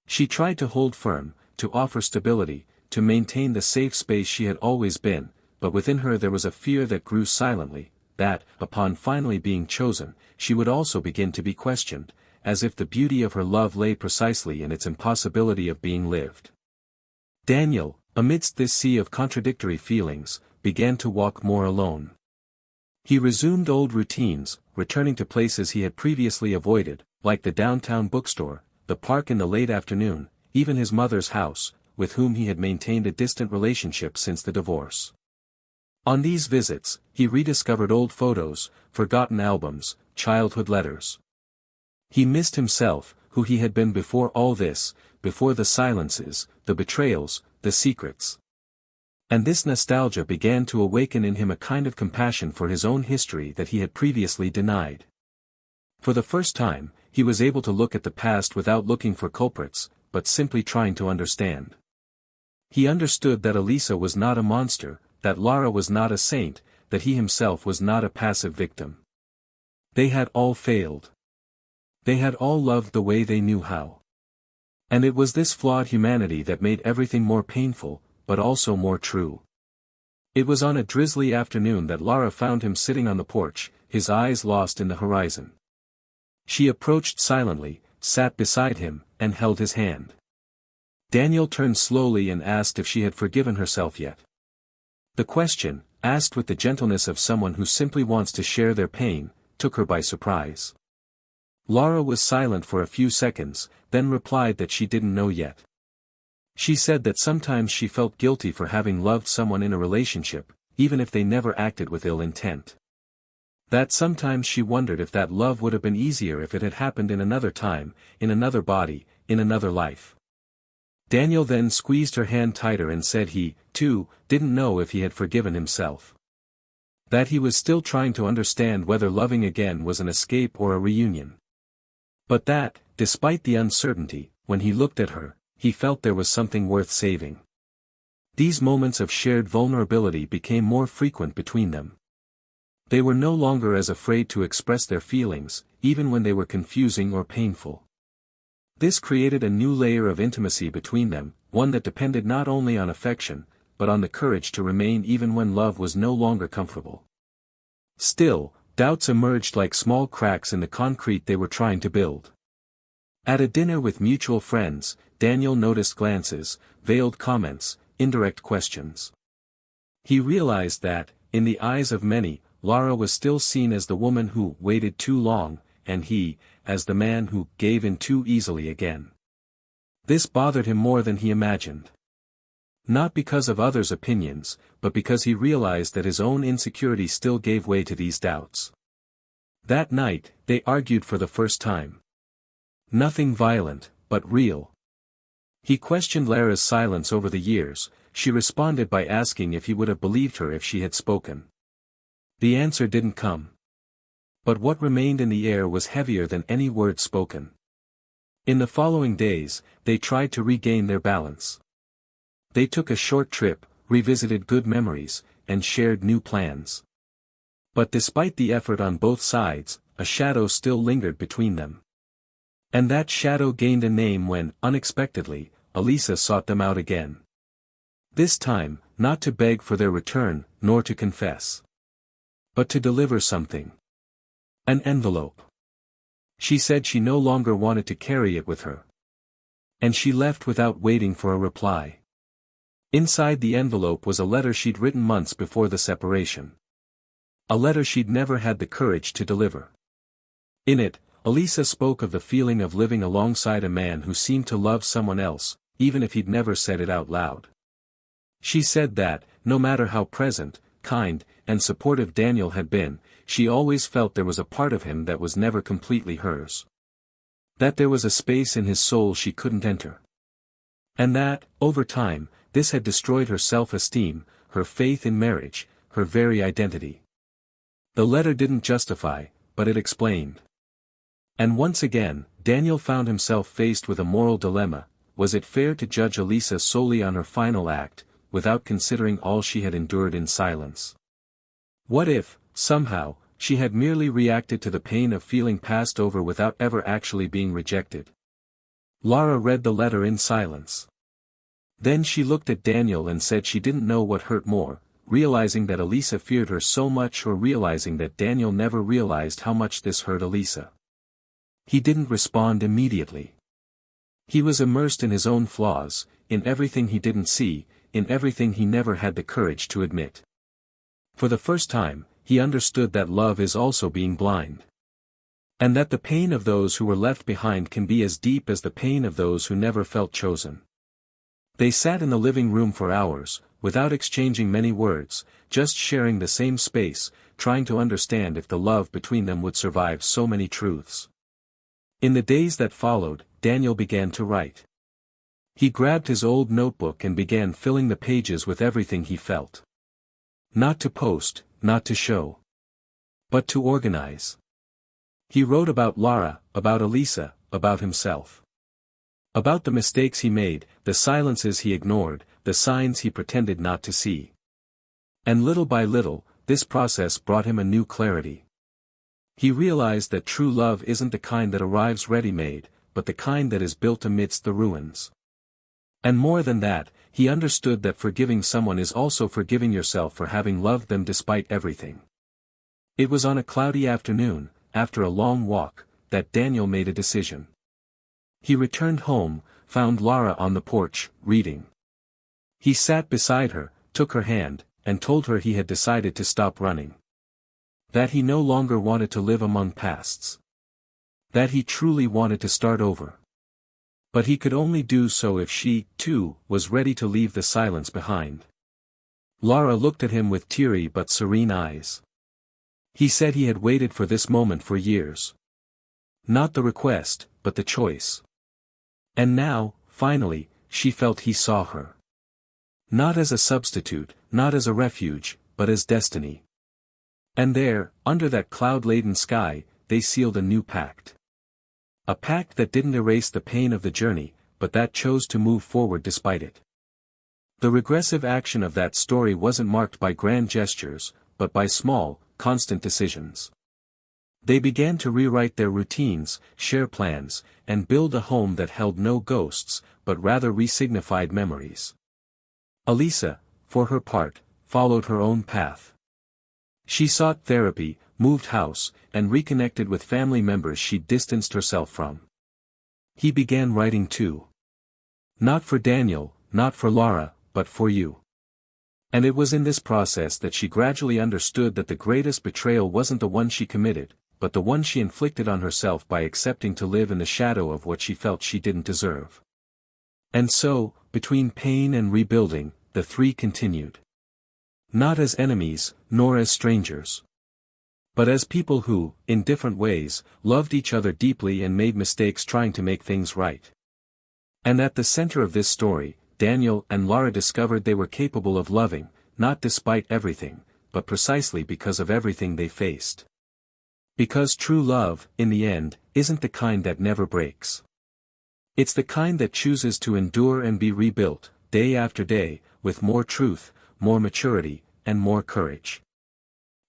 She tried to hold firm, to offer stability, to maintain the safe space she had always been, but within her there was a fear that grew silently, that, upon finally being chosen, she would also begin to be questioned, as if the beauty of her love lay precisely in its impossibility of being lived. Daniel, amidst this sea of contradictory feelings, began to walk more alone. He resumed old routines, returning to places he had previously avoided, like the downtown bookstore, the park in the late afternoon, even his mother's house, with whom he had maintained a distant relationship since the divorce. On these visits, he rediscovered old photos, forgotten albums, childhood letters. He missed himself, who he had been before all this, before the silences, the betrayals, the secrets. And this nostalgia began to awaken in him a kind of compassion for his own history that he had previously denied. For the first time, he was able to look at the past without looking for culprits, but simply trying to understand. He understood that Alisa was not a monster, that Lara was not a saint, that he himself was not a passive victim. They had all failed. They had all loved the way they knew how. And it was this flawed humanity that made everything more painful, but also more true. It was on a drizzly afternoon that Lara found him sitting on the porch, his eyes lost in the horizon. She approached silently, sat beside him, and held his hand. Daniel turned slowly and asked if she had forgiven herself yet. The question, asked with the gentleness of someone who simply wants to share their pain, took her by surprise. Lara was silent for a few seconds, then replied that she didn't know yet. She said that sometimes she felt guilty for having loved someone in a relationship, even if they never acted with ill intent. That sometimes she wondered if that love would have been easier if it had happened in another time, in another body, in another life. Daniel then squeezed her hand tighter and said he, too, didn't know if he had forgiven himself. That he was still trying to understand whether loving again was an escape or a reunion. But that, despite the uncertainty, when he looked at her, he felt there was something worth saving. These moments of shared vulnerability became more frequent between them. They were no longer as afraid to express their feelings, even when they were confusing or painful. This created a new layer of intimacy between them, one that depended not only on affection, but on the courage to remain even when love was no longer comfortable. Still, doubts emerged like small cracks in the concrete they were trying to build. At a dinner with mutual friends, Daniel noticed glances, veiled comments, indirect questions. He realized that, in the eyes of many, Lara was still seen as the woman who waited too long, and he, as the man who gave in too easily again. This bothered him more than he imagined. Not because of others' opinions, but because he realized that his own insecurity still gave way to these doubts. That night, they argued for the first time. Nothing violent, but real. He questioned Lara's silence over the years. She responded by asking if he would have believed her if she had spoken. The answer didn't come. But what remained in the air was heavier than any word spoken. In the following days, they tried to regain their balance. They took a short trip, revisited good memories, and shared new plans. But despite the effort on both sides, a shadow still lingered between them. And that shadow gained a name when, unexpectedly, Alisa sought them out again. This time, not to beg for their return, nor to confess. But to deliver something. An envelope. She said she no longer wanted to carry it with her. And she left without waiting for a reply. Inside the envelope was a letter she'd written months before the separation. A letter she'd never had the courage to deliver. In it, Alisa spoke of the feeling of living alongside a man who seemed to love someone else, even if he'd never said it out loud. She said that, no matter how present, kind, and supportive Daniel had been, she always felt there was a part of him that was never completely hers. That there was a space in his soul she couldn't enter. And that, over time, this had destroyed her self-esteem, her faith in marriage, her very identity. The letter didn't justify, but it explained. And once again, Daniel found himself faced with a moral dilemma. Was it fair to judge Alisa solely on her final act, without considering all she had endured in silence? What if, somehow, she had merely reacted to the pain of feeling passed over without ever actually being rejected? Lara read the letter in silence. Then she looked at Daniel and said she didn't know what hurt more, realizing that Alisa feared her so much or realizing that Daniel never realized how much this hurt Alisa. He didn't respond immediately. He was immersed in his own flaws, in everything he didn't see, in everything he never had the courage to admit. For the first time, he understood that love is also being blind. And that the pain of those who were left behind can be as deep as the pain of those who never felt chosen. They sat in the living room for hours, without exchanging many words, just sharing the same space, trying to understand if the love between them would survive so many truths. In the days that followed, Daniel began to write. He grabbed his old notebook and began filling the pages with everything he felt. Not to post, not to show. But to organize. He wrote about Lara, about Alisa, about himself. About the mistakes he made, the silences he ignored, the signs he pretended not to see. And little by little, this process brought him a new clarity. He realized that true love isn't the kind that arrives ready-made, but the kind that is built amidst the ruins. And more than that, he understood that forgiving someone is also forgiving yourself for having loved them despite everything. It was on a cloudy afternoon, after a long walk, that Daniel made a decision. He returned home, found Lara on the porch, reading. He sat beside her, took her hand, and told her he had decided to stop running. That he no longer wanted to live among pasts. That he truly wanted to start over. But he could only do so if she, too, was ready to leave the silence behind. Lara looked at him with teary but serene eyes. He said he had waited for this moment for years. Not the request, but the choice. And now, finally, she felt he saw her. Not as a substitute, not as a refuge, but as destiny. And there, under that cloud-laden sky, they sealed a new pact. A pact that didn't erase the pain of the journey, but that chose to move forward despite it. The regressive action of that story wasn't marked by grand gestures, but by small, constant decisions. They began to rewrite their routines, share plans, and build a home that held no ghosts, but rather resignified memories. Alisa, for her part, followed her own path. She sought therapy, moved house, and reconnected with family members she'd distanced herself from. He began writing too. Not for Daniel, not for Lara, but for you. And it was in this process that she gradually understood that the greatest betrayal wasn't the one she committed, but the one she inflicted on herself by accepting to live in the shadow of what she felt she didn't deserve. And so, between pain and rebuilding, the three continued. Not as enemies, nor as strangers. But as people who, in different ways, loved each other deeply and made mistakes trying to make things right. And at the center of this story, Daniel and Lara discovered they were capable of loving, not despite everything, but precisely because of everything they faced. Because true love, in the end, isn't the kind that never breaks. It's the kind that chooses to endure and be rebuilt, day after day, with more truth, more maturity, and more courage.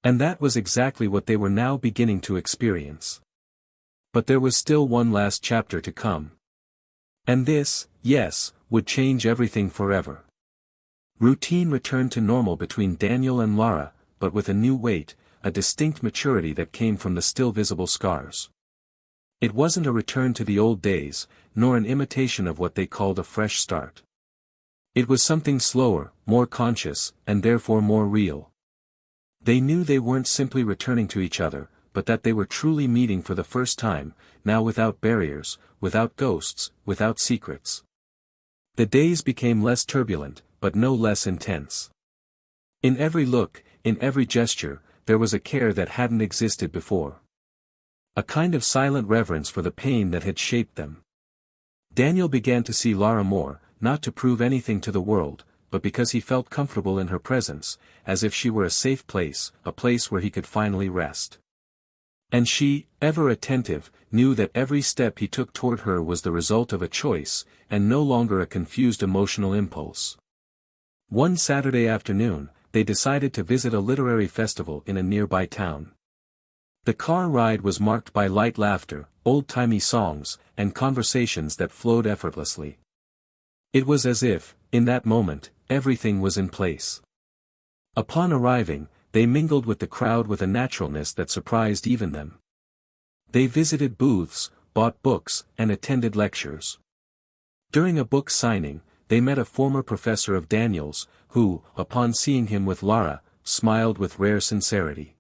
And that was exactly what they were now beginning to experience. But there was still one last chapter to come. And this, yes, would change everything forever. Routine returned to normal between Daniel and Lara, but with a new weight, a distinct maturity that came from the still visible scars. It wasn't a return to the old days, nor an imitation of what they called a fresh start. It was something slower, more conscious, and therefore more real. They knew they weren't simply returning to each other, but that they were truly meeting for the first time, now without barriers, without ghosts, without secrets. The days became less turbulent, but no less intense. In every look, in every gesture, there was a care that hadn't existed before. A kind of silent reverence for the pain that had shaped them. Daniel began to see Lara more, not to prove anything to the world, but because he felt comfortable in her presence, as if she were a safe place, a place where he could finally rest. And she, ever attentive, knew that every step he took toward her was the result of a choice, and no longer a confused emotional impulse. One Saturday afternoon, they decided to visit a literary festival in a nearby town. The car ride was marked by light laughter, old-timey songs, and conversations that flowed effortlessly. It was as if, in that moment, everything was in place. Upon arriving, they mingled with the crowd with a naturalness that surprised even them. They visited booths, bought books, and attended lectures. During a book signing, they met a former professor of Daniel's, who, upon seeing him with Lara, smiled with rare sincerity.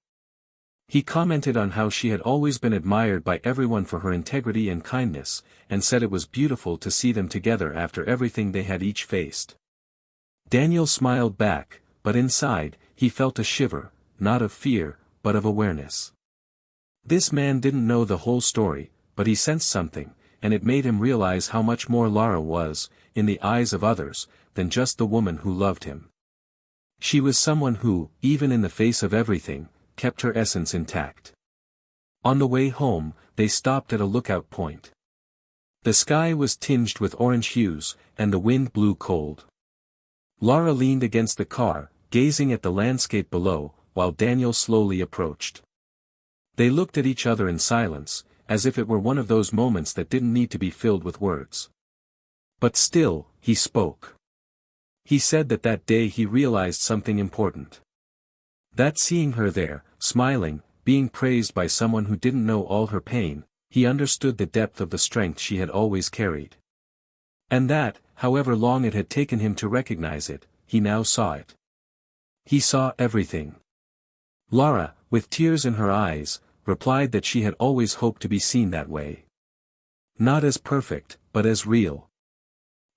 He commented on how she had always been admired by everyone for her integrity and kindness, and said it was beautiful to see them together after everything they had each faced. Daniel smiled back, but inside, he felt a shiver, not of fear, but of awareness. This man didn't know the whole story, but he sensed something, and it made him realize how much more Lara was, in the eyes of others, than just the woman who loved him. She was someone who, even in the face of everything, kept her essence intact. On the way home, they stopped at a lookout point. The sky was tinged with orange hues, and the wind blew cold. Lara leaned against the car, gazing at the landscape below, while Daniel slowly approached. They looked at each other in silence, as if it were one of those moments that didn't need to be filled with words. But still, he spoke. He said that day he realized something important. That seeing her there, smiling, being praised by someone who didn't know all her pain, he understood the depth of the strength she had always carried. And that, however long it had taken him to recognize it, he now saw it. He saw everything. Lara, with tears in her eyes, replied that she had always hoped to be seen that way. Not as perfect, but as real.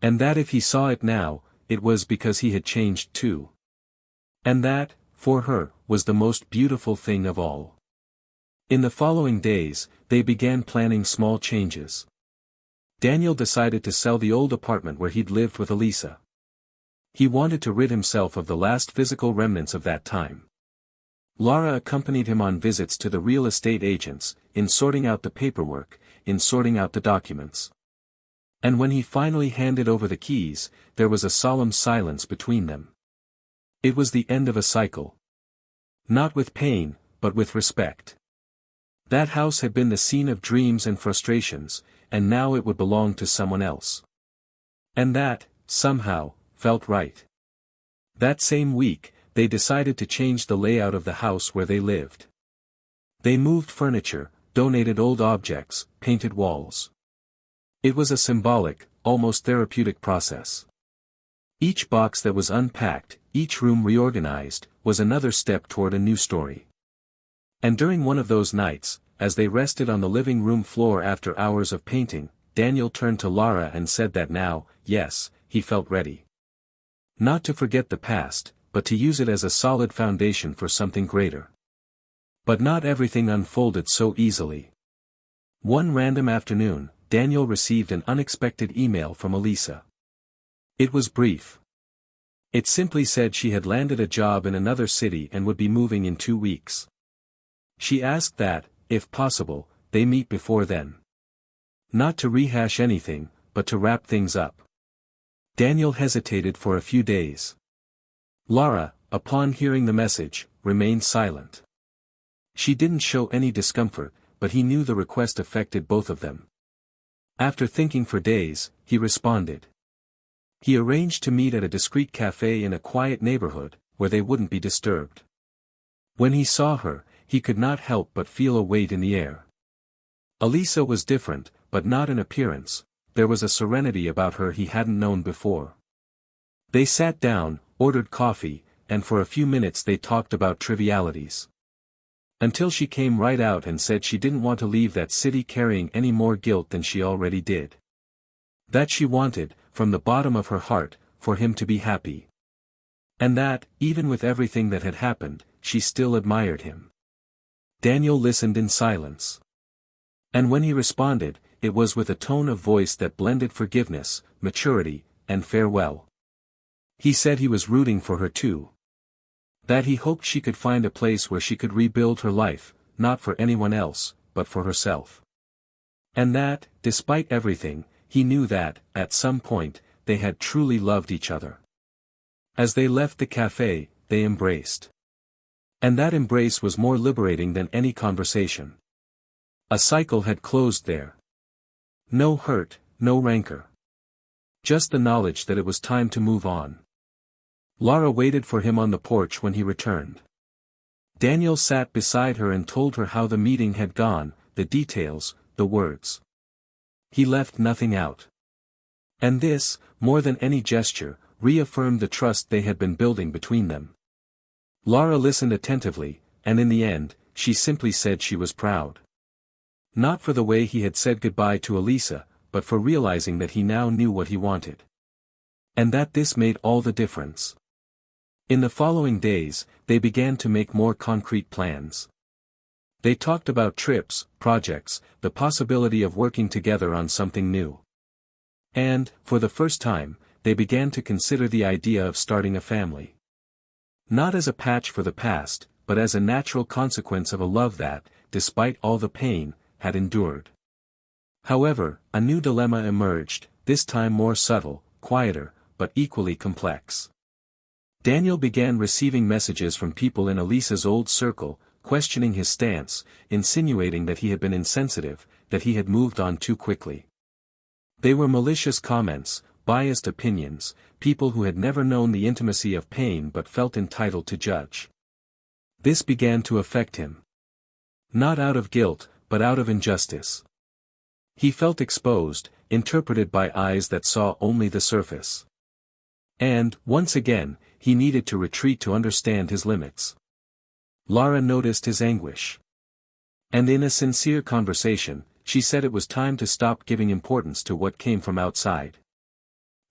And that if he saw it now, it was because he had changed too. And that, for her, was the most beautiful thing of all. In the following days, they began planning small changes. Daniel decided to sell the old apartment where he'd lived with Alisa. He wanted to rid himself of the last physical remnants of that time. Lara accompanied him on visits to the real estate agents, in sorting out the paperwork, in sorting out the documents. And when he finally handed over the keys, there was a solemn silence between them. It was the end of a cycle. Not with pain, but with respect. That house had been the scene of dreams and frustrations, and now it would belong to someone else. And that, somehow, felt right. That same week, they decided to change the layout of the house where they lived. They moved furniture, donated old objects, painted walls. It was a symbolic, almost therapeutic process. Each box that was unpacked, each room reorganized, was another step toward a new story. And during one of those nights, as they rested on the living room floor after hours of painting, Daniel turned to Lara and said that now, yes, he felt ready. Not to forget the past, but to use it as a solid foundation for something greater. But not everything unfolded so easily. One random afternoon, Daniel received an unexpected email from Alisa. It was brief. It simply said she had landed a job in another city and would be moving in 2 weeks. She asked that, if possible, they meet before then. Not to rehash anything, but to wrap things up. Daniel hesitated for a few days. Lara, upon hearing the message, remained silent. She didn't show any discomfort, but he knew the request affected both of them. After thinking for days, he responded. He arranged to meet at a discreet cafe in a quiet neighborhood, where they wouldn't be disturbed. When he saw her, he could not help but feel a weight in the air. Alisa was different, but not in appearance. There was a serenity about her he hadn't known before. They sat down, ordered coffee, and for a few minutes they talked about trivialities. Until she came right out and said she didn't want to leave that city carrying any more guilt than she already did. That she wanted, from the bottom of her heart, for him to be happy. And that, even with everything that had happened, she still admired him. Daniel listened in silence. And when he responded, it was with a tone of voice that blended forgiveness, maturity, and farewell. He said he was rooting for her too. That he hoped she could find a place where she could rebuild her life, not for anyone else, but for herself. And that, despite everything, he knew that, at some point, they had truly loved each other. As they left the cafe, they embraced. And that embrace was more liberating than any conversation. A cycle had closed there. No hurt, no rancor. Just the knowledge that it was time to move on. Lara waited for him on the porch when he returned. Daniel sat beside her and told her how the meeting had gone, the details, the words. He left nothing out. And this, more than any gesture, reaffirmed the trust they had been building between them. Lara listened attentively, and in the end, she simply said she was proud. Not for the way he had said goodbye to Alisa, but for realizing that he now knew what he wanted. And that this made all the difference. In the following days, they began to make more concrete plans. They talked about trips, projects, the possibility of working together on something new. And, for the first time, they began to consider the idea of starting a family. Not as a patch for the past, but as a natural consequence of a love that, despite all the pain, had endured. However, a new dilemma emerged, this time more subtle, quieter, but equally complex. Daniel began receiving messages from people in Alisa's old circle, questioning his stance, insinuating that he had been insensitive, that he had moved on too quickly. They were malicious comments, biased opinions, people who had never known the intimacy of pain but felt entitled to judge. This began to affect him. Not out of guilt, but out of injustice. He felt exposed, interpreted by eyes that saw only the surface. And, once again, he needed to retreat to understand his limits. Lara noticed his anguish. And in a sincere conversation, she said it was time to stop giving importance to what came from outside.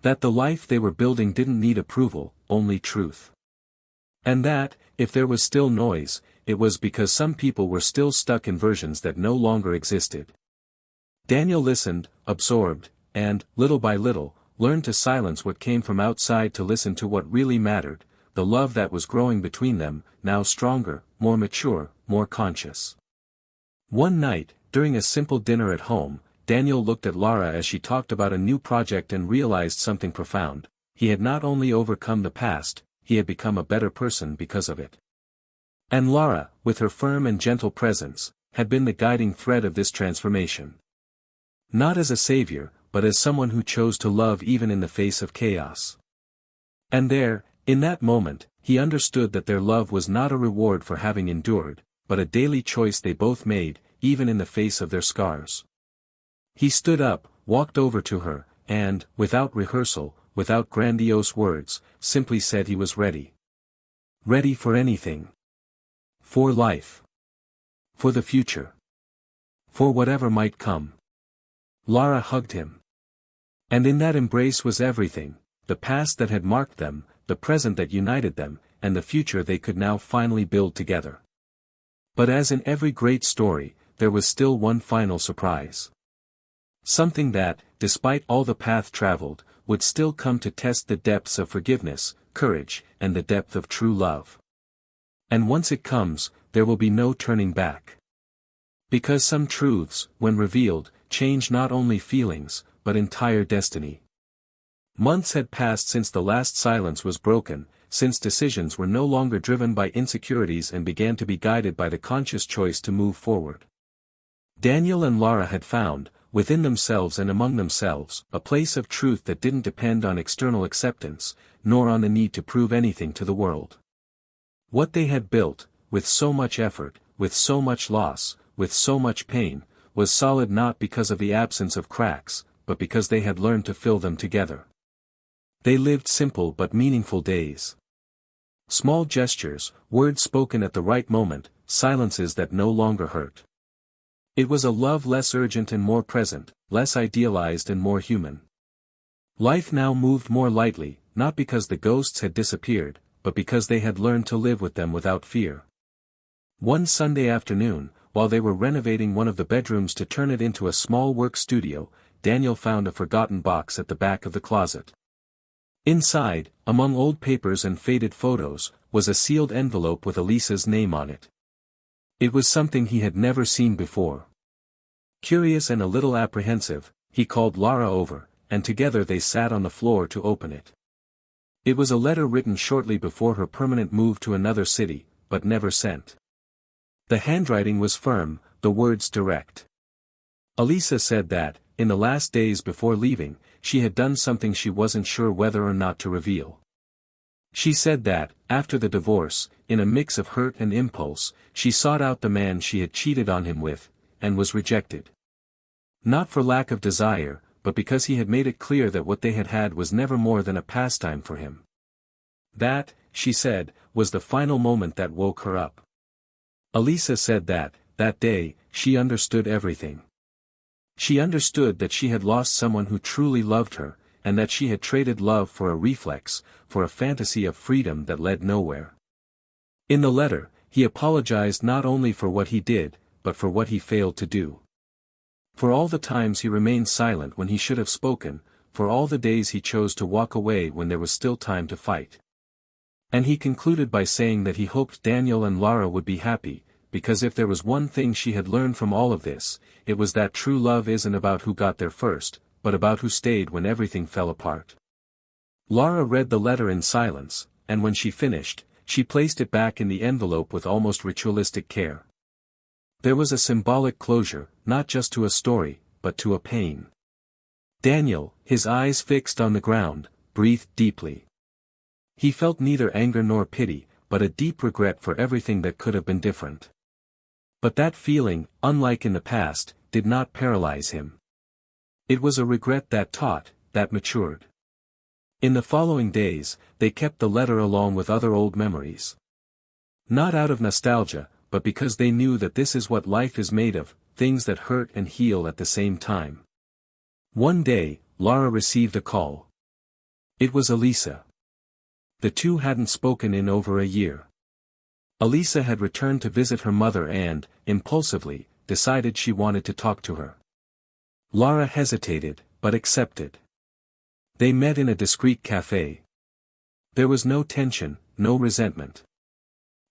That the life they were building didn't need approval, only truth. And that, if there was still noise, it was because some people were still stuck in versions that no longer existed. Daniel listened, absorbed, and, little by little, learned to silence what came from outside to listen to what really mattered, the love that was growing between them, now stronger, more mature, more conscious. One night, during a simple dinner at home, Daniel looked at Lara as she talked about a new project and realized something profound. He had not only overcome the past, he had become a better person because of it. And Lara, with her firm and gentle presence, had been the guiding thread of this transformation. Not as a savior, but as someone who chose to love even in the face of chaos. And there, in that moment, he understood that their love was not a reward for having endured, but a daily choice they both made, even in the face of their scars. He stood up, walked over to her, and, without rehearsal, without grandiose words, simply said he was ready. Ready for anything. For life. For the future. For whatever might come. Lara hugged him. And in that embrace was everything, the past that had marked them, the present that united them, and the future they could now finally build together. But as in every great story, there was still one final surprise. Something that, despite all the path traveled, would still come to test the depths of forgiveness, courage, and the depth of true love. And once it comes, there will be no turning back. Because some truths, when revealed, change not only feelings, but entire destiny. Months had passed since the last silence was broken, since decisions were no longer driven by insecurities and began to be guided by the conscious choice to move forward. Daniel and Lara had found, within themselves and among themselves, a place of truth that didn't depend on external acceptance, nor on the need to prove anything to the world. What they had built, with so much effort, with so much loss, with so much pain, was solid not because of the absence of cracks, but because they had learned to fill them together. They lived simple but meaningful days. Small gestures, words spoken at the right moment, silences that no longer hurt. It was a love less urgent and more present, less idealized and more human. Life now moved more lightly, not because the ghosts had disappeared, but because they had learned to live with them without fear. One Sunday afternoon, while they were renovating one of the bedrooms to turn it into a small work studio, Daniel found a forgotten box at the back of the closet. Inside, among old papers and faded photos, was a sealed envelope with Alisa's name on it. It was something he had never seen before. Curious and a little apprehensive, he called Lara over, and together they sat on the floor to open it. It was a letter written shortly before her permanent move to another city, but never sent. The handwriting was firm, the words direct. Alisa said that, in the last days before leaving, she had done something she wasn't sure whether or not to reveal. She said that, after the divorce, in a mix of hurt and impulse, she sought out the man she had cheated on him with, and was rejected. Not for lack of desire, but because he had made it clear that what they had had was never more than a pastime for him. That, she said, was the final moment that woke her up. Alisa said that day, she understood everything. She understood that she had lost someone who truly loved her, and that she had traded love for a reflex, for a fantasy of freedom that led nowhere. In the letter, he apologized not only for what he did, but for what he failed to do. For all the times he remained silent when he should have spoken, for all the days he chose to walk away when there was still time to fight. And he concluded by saying that he hoped Daniel and Lara would be happy, because if there was one thing she had learned from all of this, it was that true love isn't about who got there first, but about who stayed when everything fell apart. Lara read the letter in silence, and when she finished, she placed it back in the envelope with almost ritualistic care. There was a symbolic closure, not just to a story, but to a pain. Daniel, his eyes fixed on the ground, breathed deeply. He felt neither anger nor pity, but a deep regret for everything that could have been different. But that feeling, unlike in the past, did not paralyze him. It was a regret that taught, that matured. In the following days, they kept the letter along with other old memories. Not out of nostalgia, but because they knew that this is what life is made of, things that hurt and heal at the same time. One day, Lara received a call. It was Alisa. The two hadn't spoken in over a year. Alisa had returned to visit her mother and, impulsively, decided she wanted to talk to her. Lara hesitated, but accepted. They met in a discreet cafe. There was no tension, no resentment.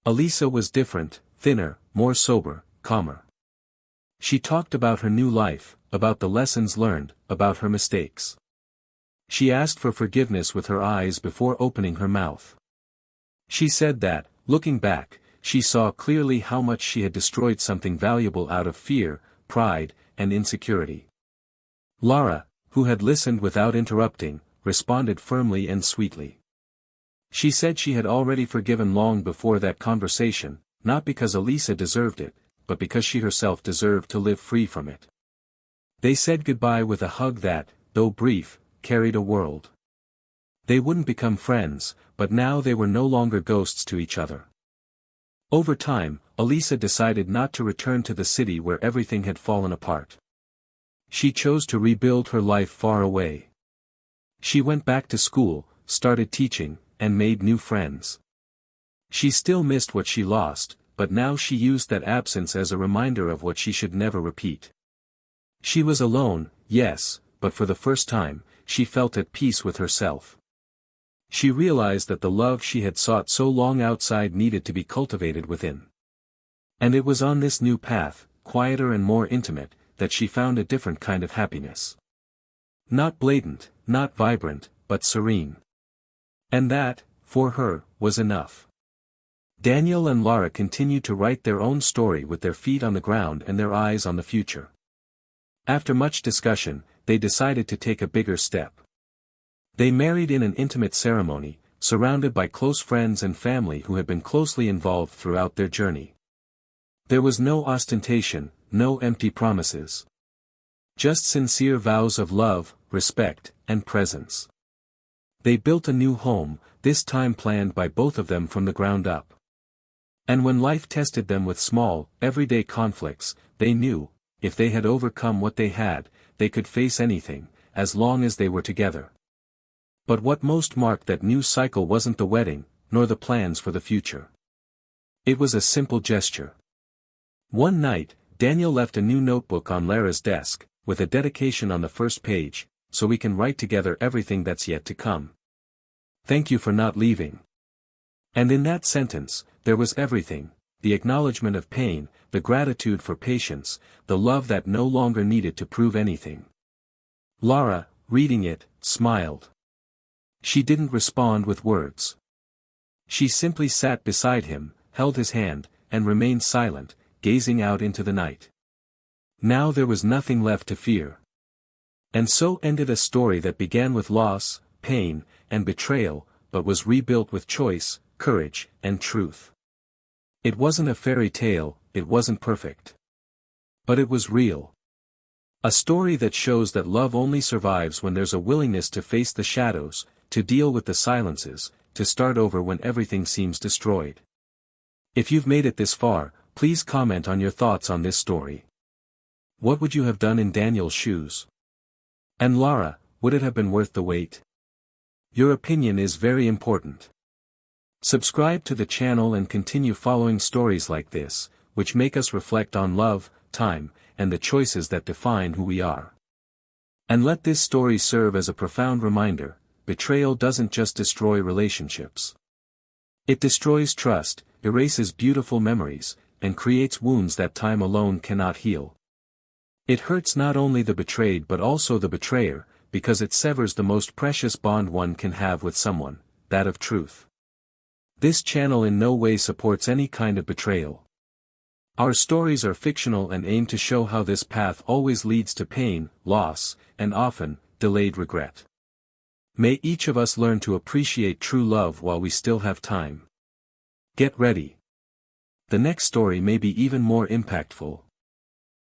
Alisa was different, thinner, more sober, calmer. She talked about her new life, about the lessons learned, about her mistakes. She asked for forgiveness with her eyes before opening her mouth. She said that, looking back, she saw clearly how much she had destroyed something valuable out of fear, pride, and insecurity. Lara, who had listened without interrupting, responded firmly and sweetly. She said she had already forgiven long before that conversation, not because Alisa deserved it, but because she herself deserved to live free from it. They said goodbye with a hug that, though brief, carried a world. They wouldn't become friends, but now they were no longer ghosts to each other. Over time, Alisa decided not to return to the city where everything had fallen apart. She chose to rebuild her life far away. She went back to school, started teaching, and made new friends. She still missed what she lost, but now she used that absence as a reminder of what she should never repeat. She was alone, yes, but for the first time, she felt at peace with herself. She realized that the love she had sought so long outside needed to be cultivated within. And it was on this new path, quieter and more intimate, that she found a different kind of happiness. Not blatant, not vibrant, but serene. And that, for her, was enough. Daniel and Lara continued to write their own story with their feet on the ground and their eyes on the future. After much discussion, they decided to take a bigger step. They married in an intimate ceremony, surrounded by close friends and family who had been closely involved throughout their journey. There was no ostentation, no empty promises. Just sincere vows of love, respect, and presence. They built a new home, this time planned by both of them from the ground up. And when life tested them with small, everyday conflicts, they knew, if they had overcome what they had, they could face anything, as long as they were together. But what most marked that new cycle wasn't the wedding, nor the plans for the future. It was a simple gesture. One night, Daniel left a new notebook on Lara's desk, with a dedication on the first page, so we can write together everything that's yet to come. Thank you for not leaving. And in that sentence, there was everything, the acknowledgement of pain, the gratitude for patience, the love that no longer needed to prove anything. Lara, reading it, smiled. She didn't respond with words. She simply sat beside him, held his hand, and remained silent, gazing out into the night. Now there was nothing left to fear. And so ended a story that began with loss, pain, and betrayal, but was rebuilt with choice, courage, and truth. It wasn't a fairy tale, it wasn't perfect. But it was real. A story that shows that love only survives when there's a willingness to face the shadows, to deal with the silences, to start over when everything seems destroyed. If you've made it this far, please comment on your thoughts on this story. What would you have done in Daniel's shoes? And Lara, would it have been worth the wait? Your opinion is very important. Subscribe to the channel and continue following stories like this, which make us reflect on love, time, and the choices that define who we are. And let this story serve as a profound reminder: betrayal doesn't just destroy relationships. It destroys trust, erases beautiful memories, and creates wounds that time alone cannot heal. It hurts not only the betrayed but also the betrayer, because it severs the most precious bond one can have with someone, that of truth. This channel in no way supports any kind of betrayal. Our stories are fictional and aim to show how this path always leads to pain, loss, and often, delayed regret. May each of us learn to appreciate true love while we still have time. Get ready. The next story may be even more impactful.